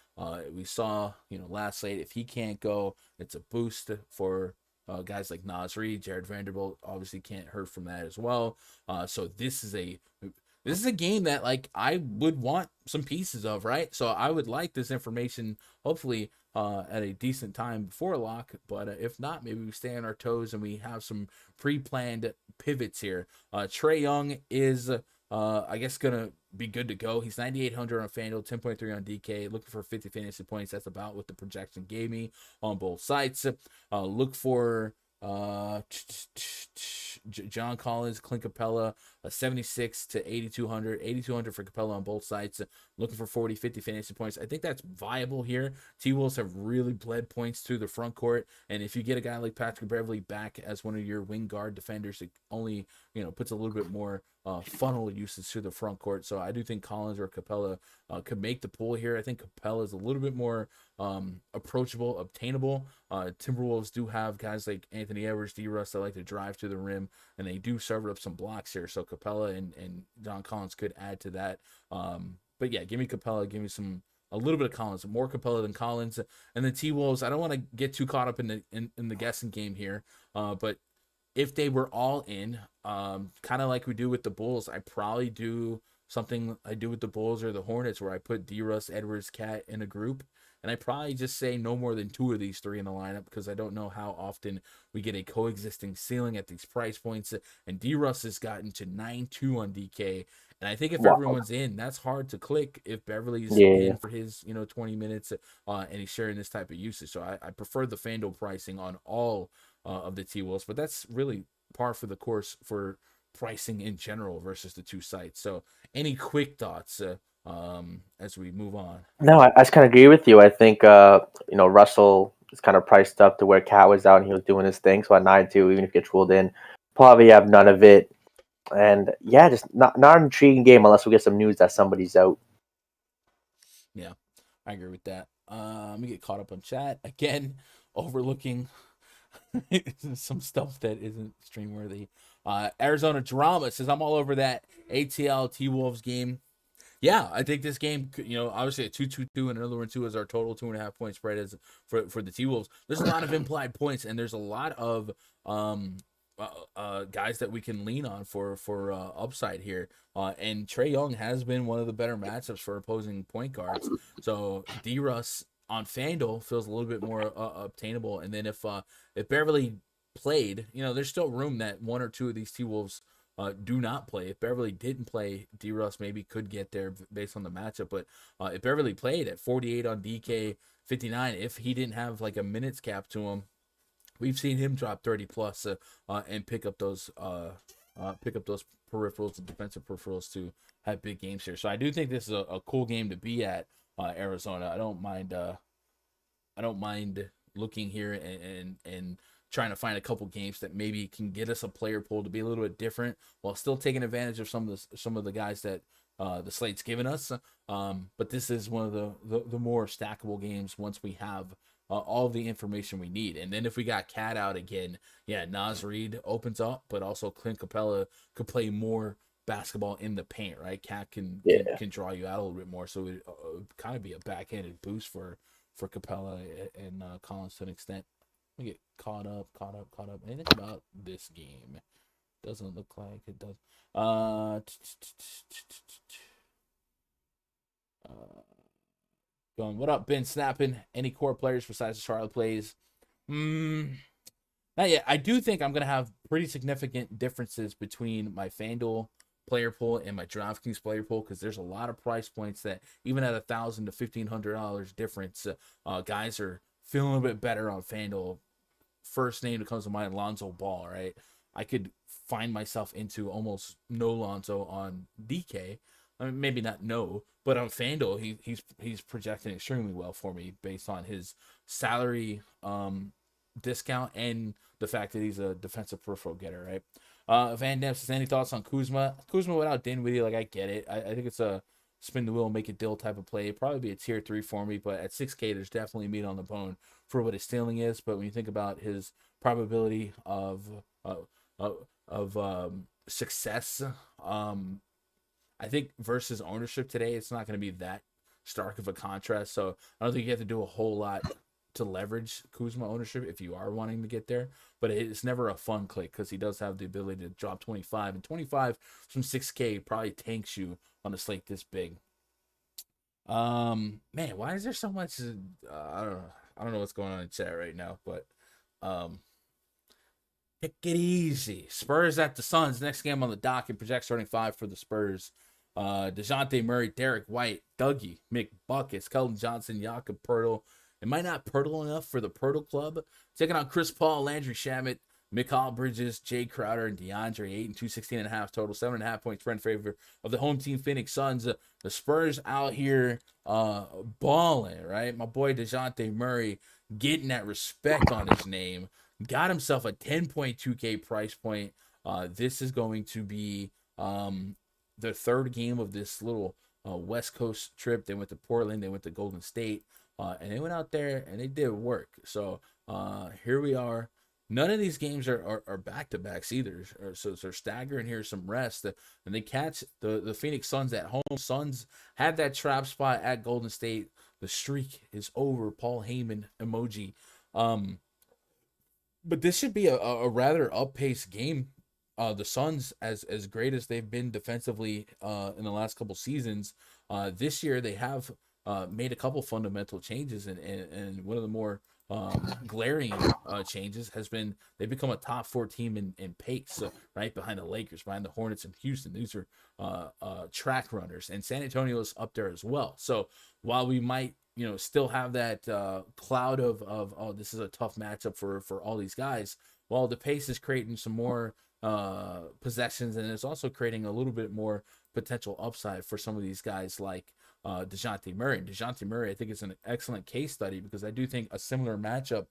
We saw, last night, if he can't go, it's a boost for guys like Naz Reid. Jared Vanderbilt obviously can't hurt from that as well. So this is a game that, like, I would want some pieces of, right? So I would like this information, hopefully, at a decent time before lock. But if not, maybe we stay on our toes and we have some pre-planned pivots here. Trae Young is, I guess, going to be good to go. He's 9,800 on FanDuel, 10.3 on DK, looking for 50 fantasy points. That's about what the projection gave me on both sites. Look for John Collins, Clint Capella, 76 to 8,200, 8,200 for Capella on both sides. Looking for 40, 50 fantasy points. I think that's viable here. T-Wolves have really bled points through the front court, and if you get a guy like Patrick Beverley back as one of your wing guard defenders, it only puts a little bit more funnel usage to the front court. So I do think Collins or Capella could make the pull here. I think Capella is a little bit more approachable, obtainable. Timberwolves do have guys like Anthony Edwards, D-Russ that like to drive to the rim, and they do serve up some blocks here. So Capella and John Collins could add to that. But yeah, give me Capella, give me a little bit of Collins, more Capella than Collins. And the T-Wolves, I don't want to get too caught up in the guessing game here, but if they were all in, kind of like we do with the Bulls, I probably do something I do with the Bulls or the Hornets where I put D-Russ, Edwards, Cat in a group. And I probably just say no more than two of these three in the lineup because I don't know how often we get a coexisting ceiling at these price points. And D-Russ has gotten to 9.2 on DK. And I think if everyone's in, that's hard to click if Beverly's in for his 20 minutes and he's sharing this type of usage. So I prefer the FanDuel pricing on all of the T-Wolves. But that's really par for the course for pricing in general versus the two sites. So any quick thoughts as we move on? No, I just kind of agree with you. I think Russell is kind of priced up to where Cat was out and he was doing his thing. So at 9.2, even if he gets ruled in, probably have none of it. And yeah, just not an intriguing game unless we get some news that somebody's out. Yeah, I agree with that. Let me get caught up on chat again, overlooking some stuff that isn't stream worthy. Arizona Drama says I'm all over that ATL T-Wolves game. Yeah, I think this game, obviously a 2-2-2 and another one too is our total 2.5 point spread is for the T-Wolves. There's a lot of implied points and there's a lot of guys that we can lean on for upside here. And Trae Young has been one of the better matchups for opposing point guards. So D-Russ on FanDuel feels a little bit more obtainable. And then if Beverly played, there's still room that one or two of these T-Wolves do not play. If Beverly didn't play, D-Russ maybe could get there based on the matchup. But if Beverly played at 48 on DK, 59, if he didn't have like a minutes cap to him, we've seen him drop 30 plus and pick up those peripherals, the defensive peripherals to have big games here. So I do think this is a cool game to be at Arizona. I don't mind looking here and trying to find a couple games that maybe can get us a player pool to be a little bit different while still taking advantage of some of the guys that the slate's given us. But this is one of the more stackable games once we have all the information we need. And then if we got Cat out again, yeah, Naz Reid opens up, but also Clint Capella could play more basketball in the paint, right? Cat can draw you out a little bit more, so it would kind of be a backhanded boost for Capella and Collins to an extent. We get caught up. Anything about this game? Doesn't look like it does. Going, what up, Ben Snapping? Any core players besides the Charlotte plays? Not yet. I do think I'm going to have pretty significant differences between my FanDuel player pool and my DraftKings player pool because there's a lot of price points that even at $1,000 to $1,500 difference, guys are feeling a bit better on FanDuel. First name that comes to mind, Lonzo Ball, right? I could find myself into almost no Lonzo on DK. I mean, maybe not no, but on FanDuel, he's projecting extremely well for me based on his salary discount and the fact that he's a defensive peripheral getter, right? Van Dam says, any thoughts on Kuzma? Kuzma without Dinwiddie, like, I get it. I think it's a spin the wheel, make a deal type of play. It'd probably be a tier 3 for me, but at 6K, there's definitely meat on the bone for what his stealing is. But when you think about his probability of success, I think versus ownership today, it's not going to be that stark of a contrast. So I don't think you have to do a whole lot to leverage Kuzma ownership if you are wanting to get there. But it's never a fun click because he does have the ability to drop 25. And 25 from 6K probably tanks you on a slate this big. Man, why is there so much? I don't know what's going on in chat right now, but take it easy. Spurs at the Suns. Next game on the docket. Project starting 5 for the Spurs. DeJounte Murray, Derek White, Dougie, McBuckets, Keldon Johnson, Jakob Poeltl. It might not Poeltl enough for the Poeltl Club. Taking on Chris Paul, Landry Shamet, Mikal Bridges, Jay Crowder, and DeAndre Ayton. 216.5 total, 7.5 points spread in favor of the home team Phoenix Suns. The Spurs out here balling, right? My boy DeJounte Murray getting that respect on his name. Got himself a 10.2K price point. This is going to be the third game of this little West Coast trip. They went to Portland, they went to Golden State, and they went out there and they did work. So here we are. None of these games are back-to-backs either. So they're staggering. Here's some rest. And they catch the Phoenix Suns at home. Suns had that trap spot at Golden State. The streak is over. Paul Heyman emoji. But this should be a rather up-paced game. The Suns, as great as they've been defensively in the last couple seasons, this year they have made a couple fundamental changes, and one of the more glaring changes has been they've become a top 4 team in pace, right behind the Lakers, behind the Hornets and Houston. These are track runners, and San Antonio is up there as well. So while we might still have that cloud of this is a tough matchup for all these guys, well, the pace is creating some more possessions, and it's also creating a little bit more potential upside for some of these guys like DeJounte Murray. And DeJounte Murray, I think, is an excellent case study because I do think a similar matchup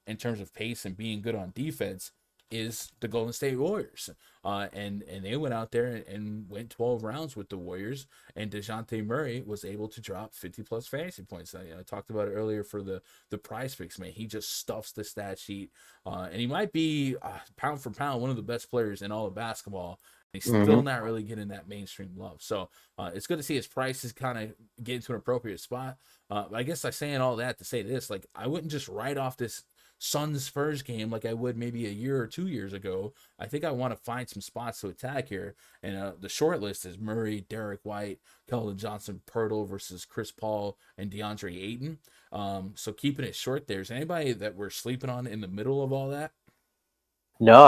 in terms of pace and being good on defense is the Golden State Warriors. And they went out there and went 12 rounds with the Warriors, and DeJounte Murray was able to drop 50-plus fantasy points. I talked about it earlier for the PrizePicks, man. He just stuffs the stat sheet, and he might be, pound for pound, one of the best players in all of basketball. He's still not really getting that mainstream love. So it's good to see his prices kind of get into an appropriate spot. I guess I'm saying all that to say this, like, I wouldn't just write off this Suns Spurs game like I would maybe a year or 2 years ago. I think I want to find some spots to attack here. And the short list is Murray, Derek White, Keldon Johnson, Poeltl versus Chris Paul and DeAndre Ayton. So keeping it short there. Is anybody that we're sleeping on in the middle of all that? No,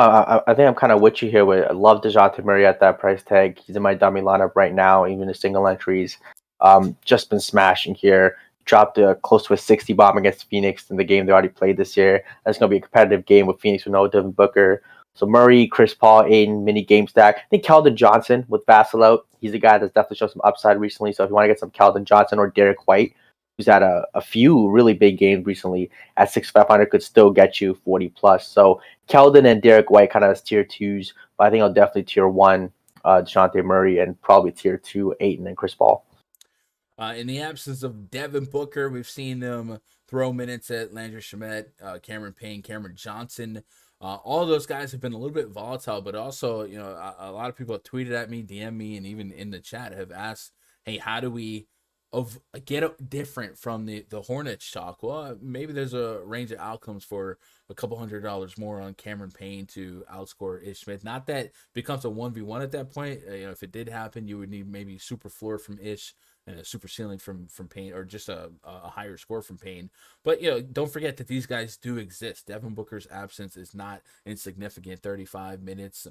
I think I'm kind of with you here. I love DeJounte Murray at that price tag. He's in my dummy lineup right now, even the single entries. Just been smashing here. Dropped close to a 60 bomb against Phoenix in the game they already played this year. That's going to be a competitive game with Phoenix with no Devin Booker. So Murray, Chris Paul, Aiden, mini game stack. I think Keldon Johnson with Vassell out. He's a guy that's definitely shown some upside recently. So if you want to get some Keldon Johnson or Derek White, who's had a few really big games recently at 6,500, could still get you 40 plus. So Keldon and Derek White kind of as tier 2s, but I think I'll definitely tier 1 DeJounte Murray and probably tier 2 Ayton and Chris Paul. In the absence of Devin Booker, we've seen them throw minutes at Landry Shamet, Cameron Payne, Cameron Johnson. All those guys have been a little bit volatile, but also, a lot of people have tweeted at me, DM me, and even in the chat have asked, hey, how do we get different from the Hornets talk? Well, maybe there's a range of outcomes for a couple $100 more on Cameron Payne to outscore Ish Smith. Not that it becomes a 1v1 at that point. If it did happen, you would need maybe super floor from Ish and a super ceiling from Payne, or just a higher score from Payne. But don't forget that these guys do exist. Devin Booker's absence is not insignificant. 35 minutes,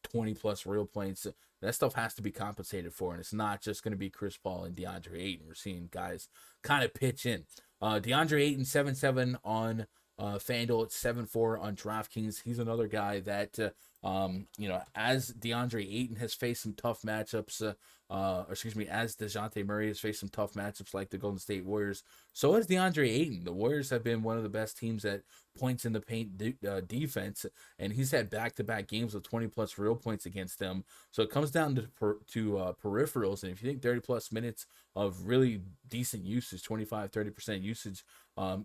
20 plus real points. That stuff has to be compensated for, and it's not just going to be Chris Paul and DeAndre Ayton. We're seeing guys kind of pitch in. DeAndre Ayton 7-7 on Fanduel at 7-4 on DraftKings. He's another guy that, as DeAndre Ayton has faced some tough matchups, as DeJounte Murray has faced some tough matchups like the Golden State Warriors, so has DeAndre Ayton. The Warriors have been one of the best teams at points in the paint defense, and he's had back-to-back games with 20-plus real points against them. So it comes down to peripherals, and if you think 30-plus minutes of really decent usage, 25-30% usage,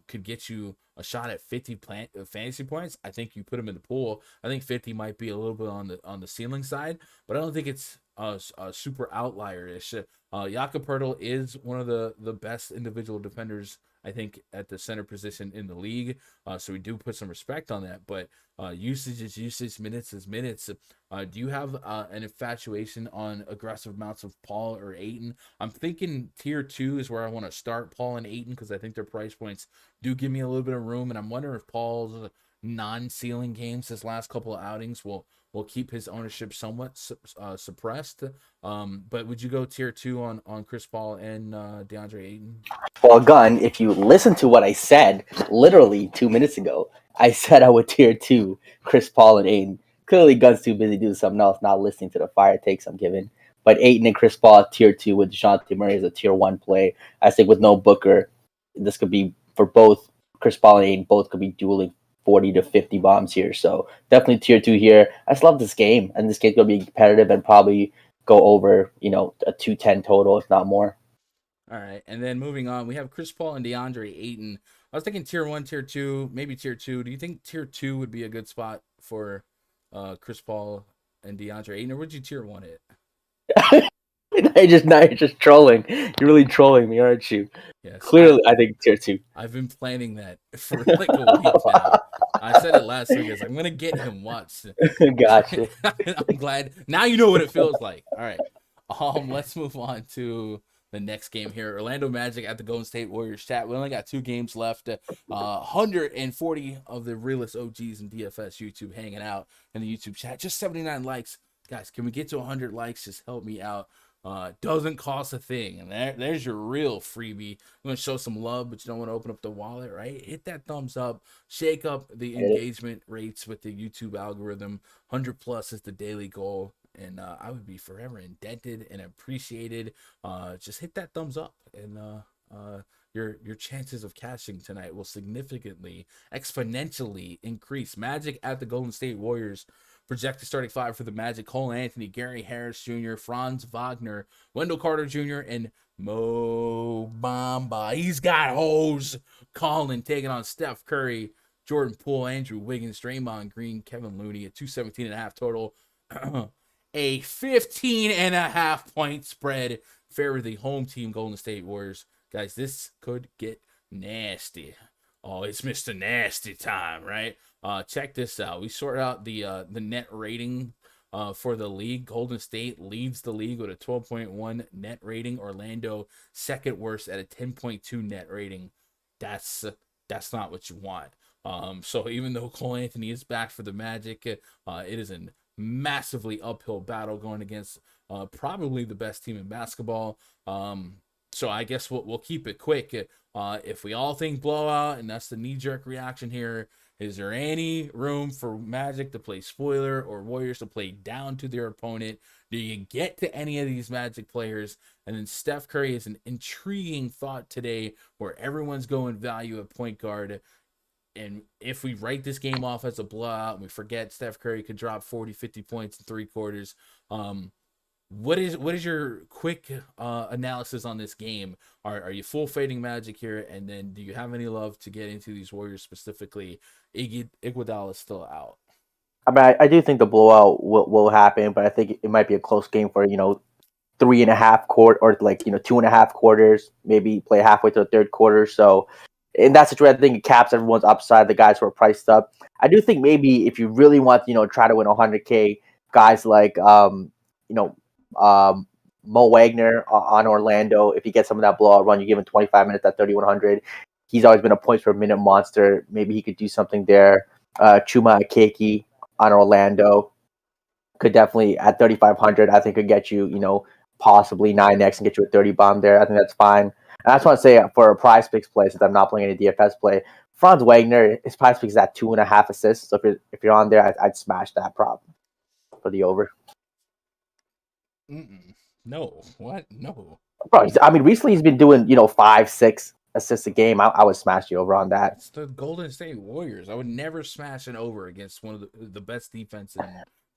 could get you a shot at 50 fantasy points, I think you put him in the pool. I think 50 might be a little bit on the ceiling side, but I don't think it's super outlier-ish. Jakob Poeltl is one of the best individual defenders, I think, at the center position in the league. So we do put some respect on that. But usage is usage, minutes is minutes. Do you have an infatuation on aggressive amounts of Paul or Ayton? I'm thinking tier 2 is where I want to start Paul and Ayton, because I think their price points do give me a little bit of room. And I'm wondering if Paul's non-ceiling games, his last couple of outings, will keep his ownership somewhat suppressed. But would you go tier 2 on Chris Paul and DeAndre Ayton? Well, Gunn, if you listen to what I said literally 2 minutes ago, I said I would tier 2 Chris Paul and Ayton. Clearly, Gunn's too busy doing something else, not listening to the fire takes I'm giving. But Ayton and Chris Paul at tier 2 with DeJounte Murray as a tier 1 play. I think with no Booker, this could be for both Chris Paul and Ayton, both could be dueling 40 to 50 bombs here. So definitely tier 2 here. I just love this game, and this game's going to be competitive and probably go over, a 210 total, if not more. All right, and then moving on, we have Chris Paul and DeAndre Ayton. I was thinking tier 1, tier 2, maybe tier 2. Do you think tier 2 would be a good spot for Chris Paul and DeAndre Ayton, or would you tier 1 it? Now you're just trolling. You're really trolling me, aren't you? Yes. Clearly, I think tier 2. I've been planning that for like a week now. I said it last week. I'm going to get him watched. Gotcha. I'm glad. Now you know what it feels like. All right. Let's move on to the next game here. Orlando Magic at the Golden State Warriors. Chat, we only got 2 games left. 140 of the realest OGs in DFS YouTube hanging out in the YouTube chat. Just 79 likes. Guys, can we get to 100 likes? Just help me out. Doesn't cost a thing. And there's your real freebie. I'm going to show some love, but you don't want to open up the wallet, right? Hit that thumbs up. Shake up the engagement rates with the YouTube algorithm. 100 plus is the daily goal. And I would be forever indebted and appreciated. Just hit that thumbs up, and your chances of cashing tonight will significantly, exponentially increase. Magic at the Golden State Warriors. Projected starting 5 for the Magic: Cole Anthony, Gary Harris Jr., Franz Wagner, Wendell Carter Jr., and Mo Bamba. He's got hoes. Colin taking on Steph Curry, Jordan Poole, Andrew Wiggins, Draymond Green, Kevin Looney at 217.5 total. A 15.5 point spread favor the home team Golden State Warriors. Guys, this could get nasty. Oh, it's Mr. Nasty time, right? Check this out. We sort out the net rating for the league. Golden State leads the league with a 12.1 net rating. Orlando second worst at a 10.2 net rating. That's not what you want. So even though Cole Anthony is back for the Magic, it is a massively uphill battle going against probably the best team in basketball. So I guess we'll keep it quick. If we all think blowout, and that's the knee-jerk reaction here, is there any room for Magic to play spoiler or Warriors to play down to their opponent? Do you get to any of these Magic players? And then Steph Curry is an intriguing thought today where everyone's going value at point guard. And if we write this game off as a blowout and we forget Steph Curry could drop 40, 50 points in 3 quarters, what is your quick analysis on this game? Are you full fading Magic here? And then do you have any love to get into these Warriors specifically? Iguodala is still out. I mean, I do think the blowout will happen, but I think it might be a close game for 3.5 quarter or 2.5 quarters, maybe play halfway to the third quarter. So in that situation, I think it caps everyone's upside, the guys who are priced up. I do think maybe if you really want try to win 100K, guys like Mo Wagner on Orlando, if he gets some of that blowout run, you give him 25 minutes at 3,100. He's always been a points per minute monster. Maybe he could do something there. Chuma Akeki on Orlando could definitely, at 3,500, I think could get you, possibly 9x and get you a 30 bomb there. I think that's fine. And I just want to say for a prize picks play, since I'm not playing any DFS play, Franz Wagner, his price pick is at 2.5 assists. So if you're on there, I'd smash that prop for the over. No, what? No. Bro, recently he's been doing 5-6 assists a game. I would smash the over on that. It's the Golden State Warriors. I would never smash an over against one of the best defense in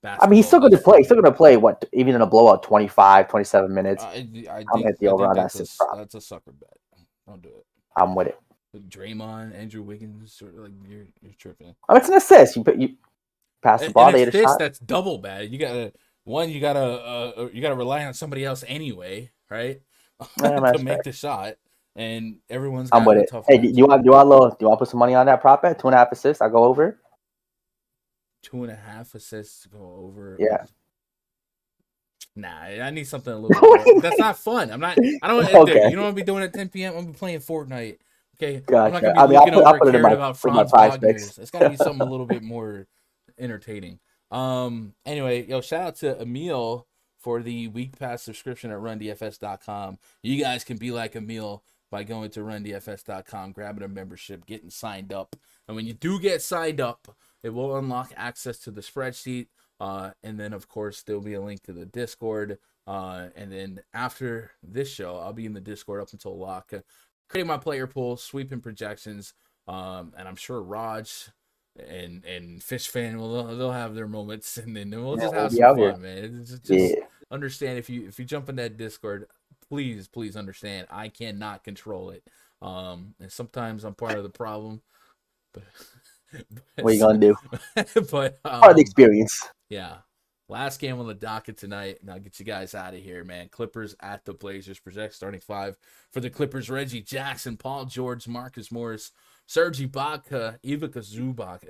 basketball. He's still going to play. He's still going to play, even in a blowout, 25, 27 minutes. I think the over on that's a sucker bet. Don't do it. I'm with it. Draymond, Andrew Wiggins, sort of like you're tripping. It's an assist. You pass the ball, they hit a shot. That's double bad. You gotta rely on somebody else anyway, right? To make the shot, and everyone's got a tough. Hey, do you want to put some money on that prop bet? 2.5 assists. I'll go over. 2.5 assists to go over. Yeah. Nah, I need something a little bit more. That's not fun. I don't. Okay. You don't want to be doing it at 10 p.m. I'm gonna be playing Fortnite. Okay. Gotcha. I'm not gonna be looking over caring about Franz Wagner. Picks. It's gotta be something a little bit more entertaining. Anyway, shout out to Emil for the week pass subscription at rundfs.com. You guys can be like Emil by going to rundfs.com, grabbing a membership, getting signed up. And when you do get signed up, it will unlock access to the spreadsheet. And then, of course, there'll be a link to the Discord. And then after this show, I'll be in the Discord up until lock, creating my player pool, sweeping projections. And I'm sure Raj and Fish Fan they'll have their moments, and then we'll just have some fun, man. Just understand if you jump in that Discord, please understand I cannot control it. And sometimes I'm part of the problem. But what are you gonna do? But part of the experience. Yeah. Last game on the docket tonight, and I'll get you guys out of here, man. Clippers at the Blazers. Project starting 5 for the Clippers: Reggie Jackson, Paul George, Marcus Morris, Serge Ibaka, Ivica Zubac,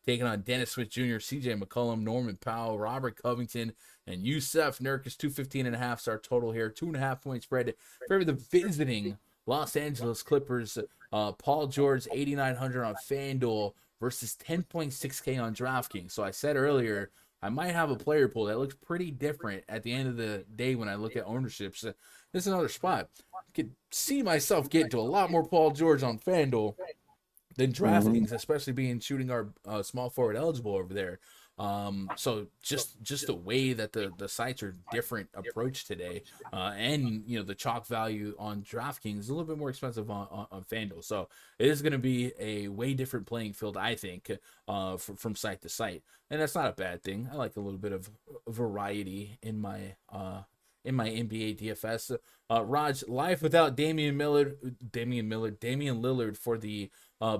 taking on Dennis Smith Jr., CJ McCollum, Norman Powell, Robert Covington, and Yusef Nurkic. 215.5 is our total here. 2.5 point spread for the visiting Los Angeles Clippers. Paul George, 8,900 on Fanduel versus 10.6K on DraftKings. So I said earlier, I might have a player pool that looks pretty different at the end of the day when I look at ownerships. This is another spot. I could see myself getting to a lot more Paul George on FanDuel than DraftKings, especially being shooting our small forward eligible over there. So just the way that the sites are different approach today, and the chalk value on DraftKings is a little bit more expensive on FanDuel. So it is going to be a way different playing field, I think, from site to site, and that's not a bad thing. I like a little bit of variety in my NBA DFS. Raj, life without Damian Lillard for the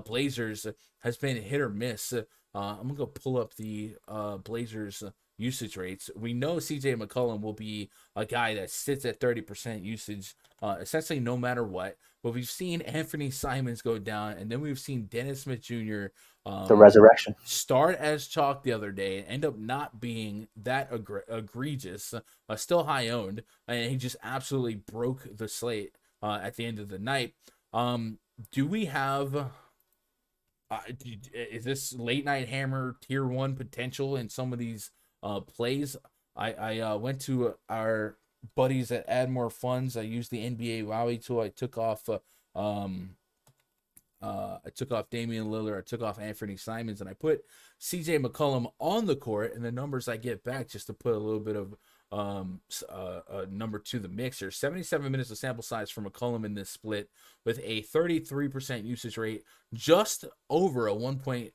Blazers has been hit or miss. I'm going to go pull up the Blazers usage rates. We know CJ McCollum will be a guy that sits at 30% usage essentially no matter what. But we've seen Anthony Simons go down, and then we've seen Dennis Smith Jr. The resurrection start as chalk the other day and end up not being that egregious, still high owned, and he just absolutely broke the slate at the end of the night. Do we have... is this late night hammer tier 1 potential in some of these plays? I went to our buddies at Add More Funds. I used the NBA Wowie tool. I took off Damian Lillard. I took off Anthony Simons, and I put CJ McCollum on the court, and the numbers I get back just to put a little bit of number to the mixer. 77 minutes of sample size for McCollum in this split with a 33% usage rate, just over a 1 point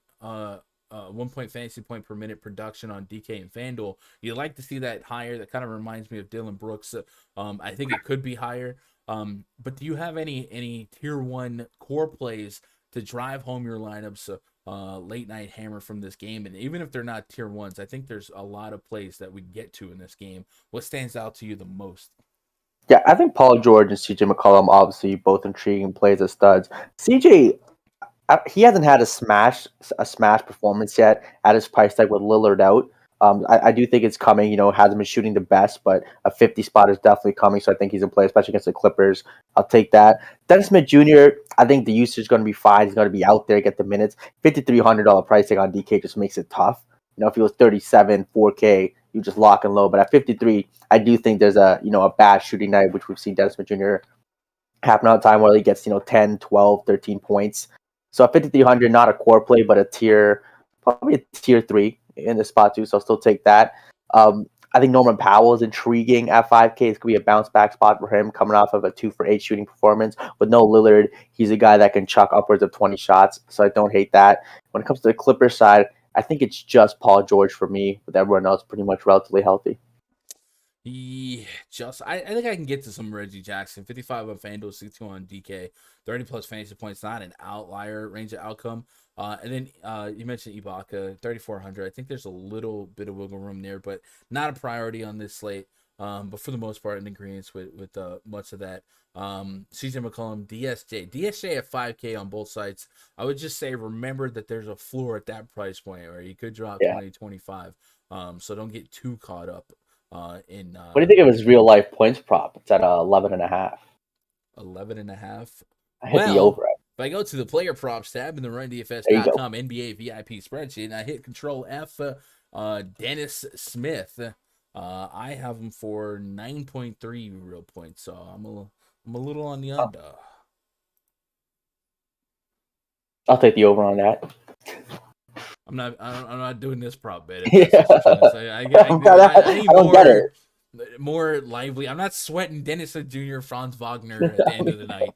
fantasy point per minute production on DK and FanDuel. You'd like to see that higher. That kind of reminds me of Dylan Brooks. I think it could be higher. But do you have any tier 1 core plays to drive home your lineups late night hammer from this game? And even if they're not tier 1s, I think there's a lot of plays that we get to in this game. What stands out to you the most? Yeah, I think Paul George and CJ McCollum, obviously both intriguing plays as studs. CJ, he hasn't had a smash performance yet at his price tag with Lillard out. I do think it's coming. Hasn't been shooting the best, but a 50 spot is definitely coming. So I think he's in play, especially against the Clippers. I'll take that. Dennis Smith Jr., I think the usage is going to be fine. He's going to be out there, get the minutes. $5,300 price tag on DK just makes it tough. If he was 37, 4K, you just lock and low. But at 53, I do think there's a bad shooting night, which we've seen Dennis Smith Jr. happen all the time where he gets 10, 12, 13 points. So at 5,300, not a core play, but probably a tier 3 in the spot too. So I'll still take that. I think Norman Powell is intriguing at 5K. It's going to be a bounce back spot for him coming off of a 2-for-8 shooting performance. With no Lillard, he's a guy that can chuck upwards of 20 shots. So I don't hate that. When it comes to the Clippers side, I think it's just Paul George for me, with everyone else pretty much relatively healthy. Yeah, I think I can get to some Reggie Jackson. 55 on FanDuel, 62 on DK, 30 plus fantasy points, not an outlier range of outcome. And then you mentioned Ibaka, 3,400. I think there's a little bit of wiggle room there, but not a priority on this slate. But for the most part, in agreement with much of that. CJ McCollum, DSJ at 5K on both sides. I would just say remember that there's a floor at that price point, or you could drop 20, 25. So don't get too caught up. What do you think of his real life points prop? It's at 11.5. 11.5. I hit the over. If I go to the player props tab in the RunDFS.com NBA VIP spreadsheet and I hit Control F, Dennis Smith, I have him for 9.3 real points. So I'm a little on the under. I'll take the over on that. I'm not doing this prop bet. I don't get it. More lively. I'm not sweating Dennis Jr., Franz Wagner at the end of the night.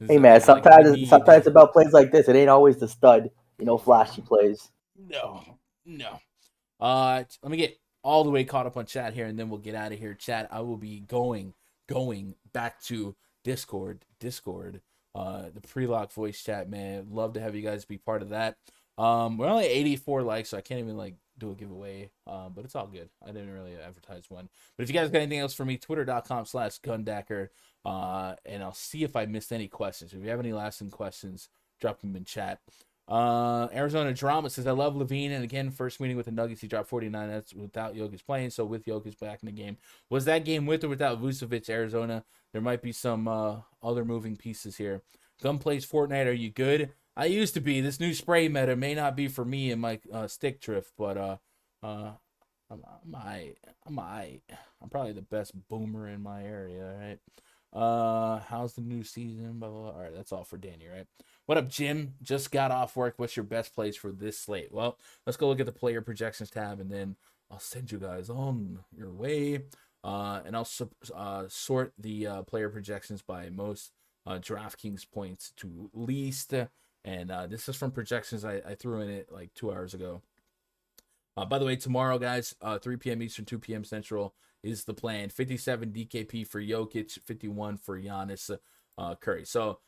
Hey man, sometimes it's about plays like this. It ain't always the stud, flashy plays. No. Let me get all the way caught up on chat here, and then we'll get out of here. Chat, I will be going back to Discord. The pre-lock voice chat, man. Love to have you guys be part of that. We're only 84 likes, so I can't even do a giveaway. But it's all good. I didn't really advertise one. But if you guys got anything else for me, twitter.com/Gundacker. And I'll see if I missed any questions. If you have any lasting questions, drop them in chat. Arizona Drama says, I love Levine. And again, first meeting with the Nuggets, he dropped 49. That's without Jokic playing. So with Jokic back in the game. Was that game with or without Vucevic, Arizona? There might be some other moving pieces here. Gun plays Fortnite. Are you good? I used to be. This new spray meta may not be for me and my stick drift, but I'm probably the best boomer in my area, right? How's the new season? Blah, blah, blah. All right, that's all for Danny, right? What up, Jim? Just got off work. What's your best plays for this slate? Well, let's go look at the player projections tab, and then I'll send you guys on your way. And I'll sort the player projections by most DraftKings points to least. And this is from projections I threw in it 2 hours ago. By the way, tomorrow, guys, 3 p.m. Eastern, 2 p.m. Central is the plan. 57 DKP for Jokic, 51 for Giannis, Curry. So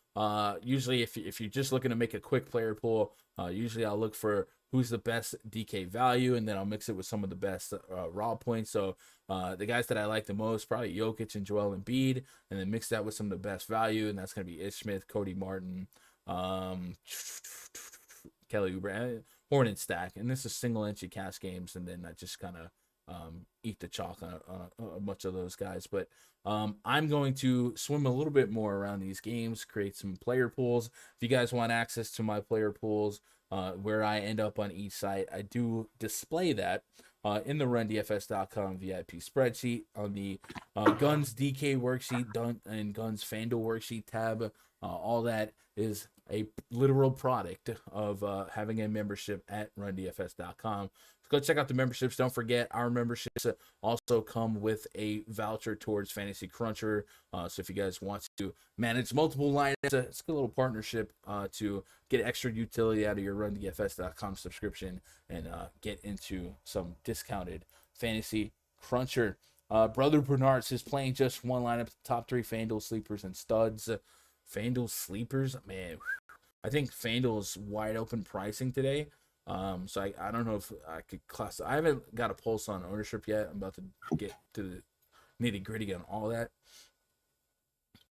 usually if you're just looking to make a quick player pool, usually I'll look for who's the best DK value, and then I'll mix it with some of the best raw points. So the guys that I like the most, probably Jokic and Joel Embiid, and then mix that with some of the best value, and that's going to be Ish Smith, Cody Martin, Kelly Oubre, Hornets stack. And this is single entry cash games, and then I just kind of eat the chalk on a bunch of those guys. But I'm going to swim a little bit more around these games, create some player pools. If you guys want access to my player pools, where I end up on each site, I do display that in the RunDFS.com VIP spreadsheet on the Guns DK worksheet and Guns FanDuel worksheet tab. All that is a literal product of having a membership at RunDFS.com. Go check out the memberships. Don't forget, our memberships also come with a voucher towards Fantasy Cruncher. So if you guys want to manage multiple lines, it's a good little partnership to get extra utility out of your RunDFS.com subscription and get into some discounted Fantasy Cruncher. Brother Bernard says, playing just one lineup, top 3 FanDuel sleepers and studs. FanDuel sleepers, man, I think FanDuel is wide open pricing today. So I don't know if I could class. I haven't got a pulse on ownership yet. I'm about to get to the nitty gritty on all that.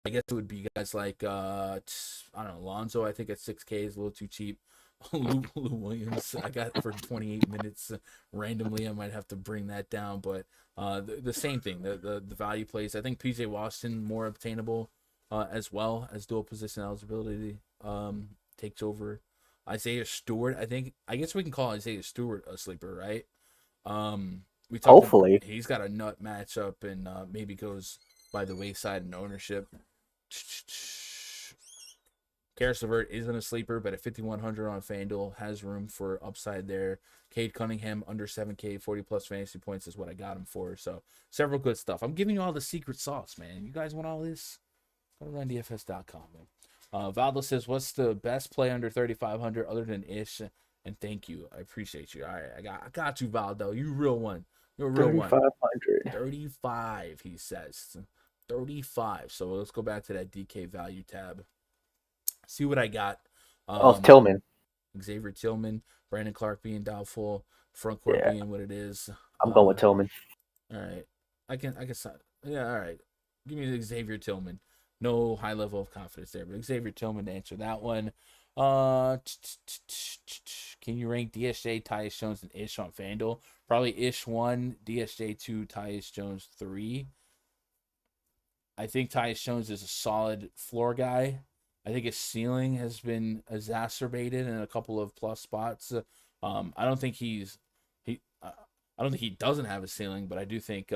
I guess it would be guys like I don't know, Lonzo. I think at 6K is a little too cheap. Lou Williams, I got for 28 minutes randomly. I might have to bring that down, but the same thing. The value plays. I think PJ Washington more obtainable as well as dual position eligibility takes over. Isaiah Stewart, I guess we can call Isaiah Stewart a sleeper, right? Hopefully. He's got a nut matchup and maybe goes by the wayside in ownership. Karis LeVert isn't a sleeper, but at 5,100 on FanDuel has room for upside there. Cade Cunningham under 7K, 40 plus fantasy points is what I got him for. So several good stuff. I'm giving you all the secret sauce, man. You guys want all this? Go to rundfs.com, man. Valdo says, what's the best play under 3,500 other than Ish? And thank you. I appreciate you. All right, I got you, Valdo. You real one. You're a real one. 3,500. 35, he says. 35. So let's go back to that DK value tab. See what I got. It's Tillman. Xavier Tillman, Brandon Clark being doubtful, front court being what it is. I'm going with Tillman. All right, I can. Yeah, all right. Give me the Xavier Tillman. No high level of confidence there, but Xavier Tillman to answer that one. Can you rank DSJ, Tyus Jones, and Ish on FanDuel? Probably Ish 1, DSJ 2, Tyus Jones 3. I think Tyus Jones is a solid floor guy. I think his ceiling has been exacerbated in a couple of plus spots. I don't think he doesn't have a ceiling, but I do think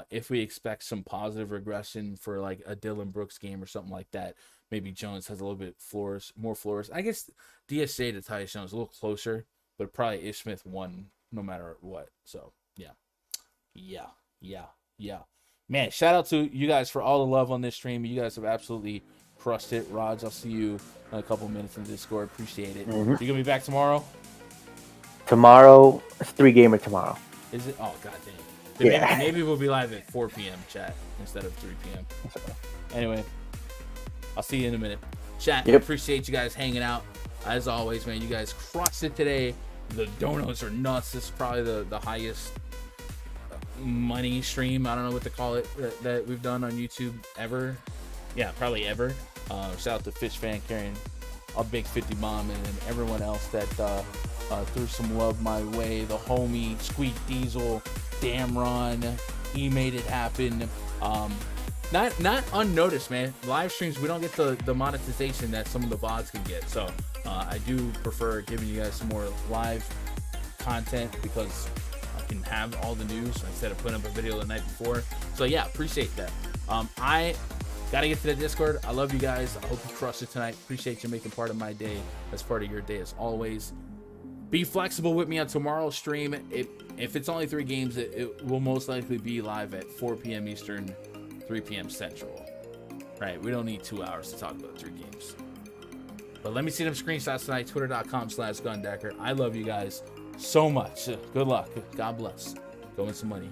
if we expect some positive regression for like a Dylan Brooks game or something like that, maybe Jones has a little bit more floors. I guess DSJ to Tyus Jones a little closer, but probably Ish Smith 1 no matter what. So yeah. Man, shout out to you guys for all the love on this stream. You guys have absolutely crushed it. Rods, I'll see you in a couple minutes in the Discord. Appreciate it. You gonna be back tomorrow? Tomorrow, it's 3-gamer tomorrow. Is it? Oh, god dang. Yeah. Maybe we'll be live at 4 p.m. chat instead of 3 p.m. Anyway, I'll see you in a minute. Chat, appreciate you guys hanging out. As always, man, you guys crushed it today. The donuts are nuts. This is probably the highest money stream, I don't know what to call it, that we've done on YouTube ever. Yeah, probably ever. Shout out to Fish Fan carrying a big 50 mom and everyone else that threw some love my way. The homie, Squeak Diesel, Damron, he made it happen. Not unnoticed, man. Live streams, we don't get the monetization that some of the VODs can get. So I do prefer giving you guys some more live content because I can have all the news instead of putting up a video the night before. So yeah, appreciate that. I gotta get to the Discord. I love you guys. I hope you crush it tonight. Appreciate you making part of my day as part of your day as always. Be flexible with me on tomorrow's stream. If it's only 3 games, it will most likely be live at 4 p.m. Eastern, 3 p.m. Central. Right? We don't need 2 hours to talk about 3 games. But let me see them screenshots tonight. Twitter.com/Gundecker. I love you guys so much. Good luck. God bless. Go win some money.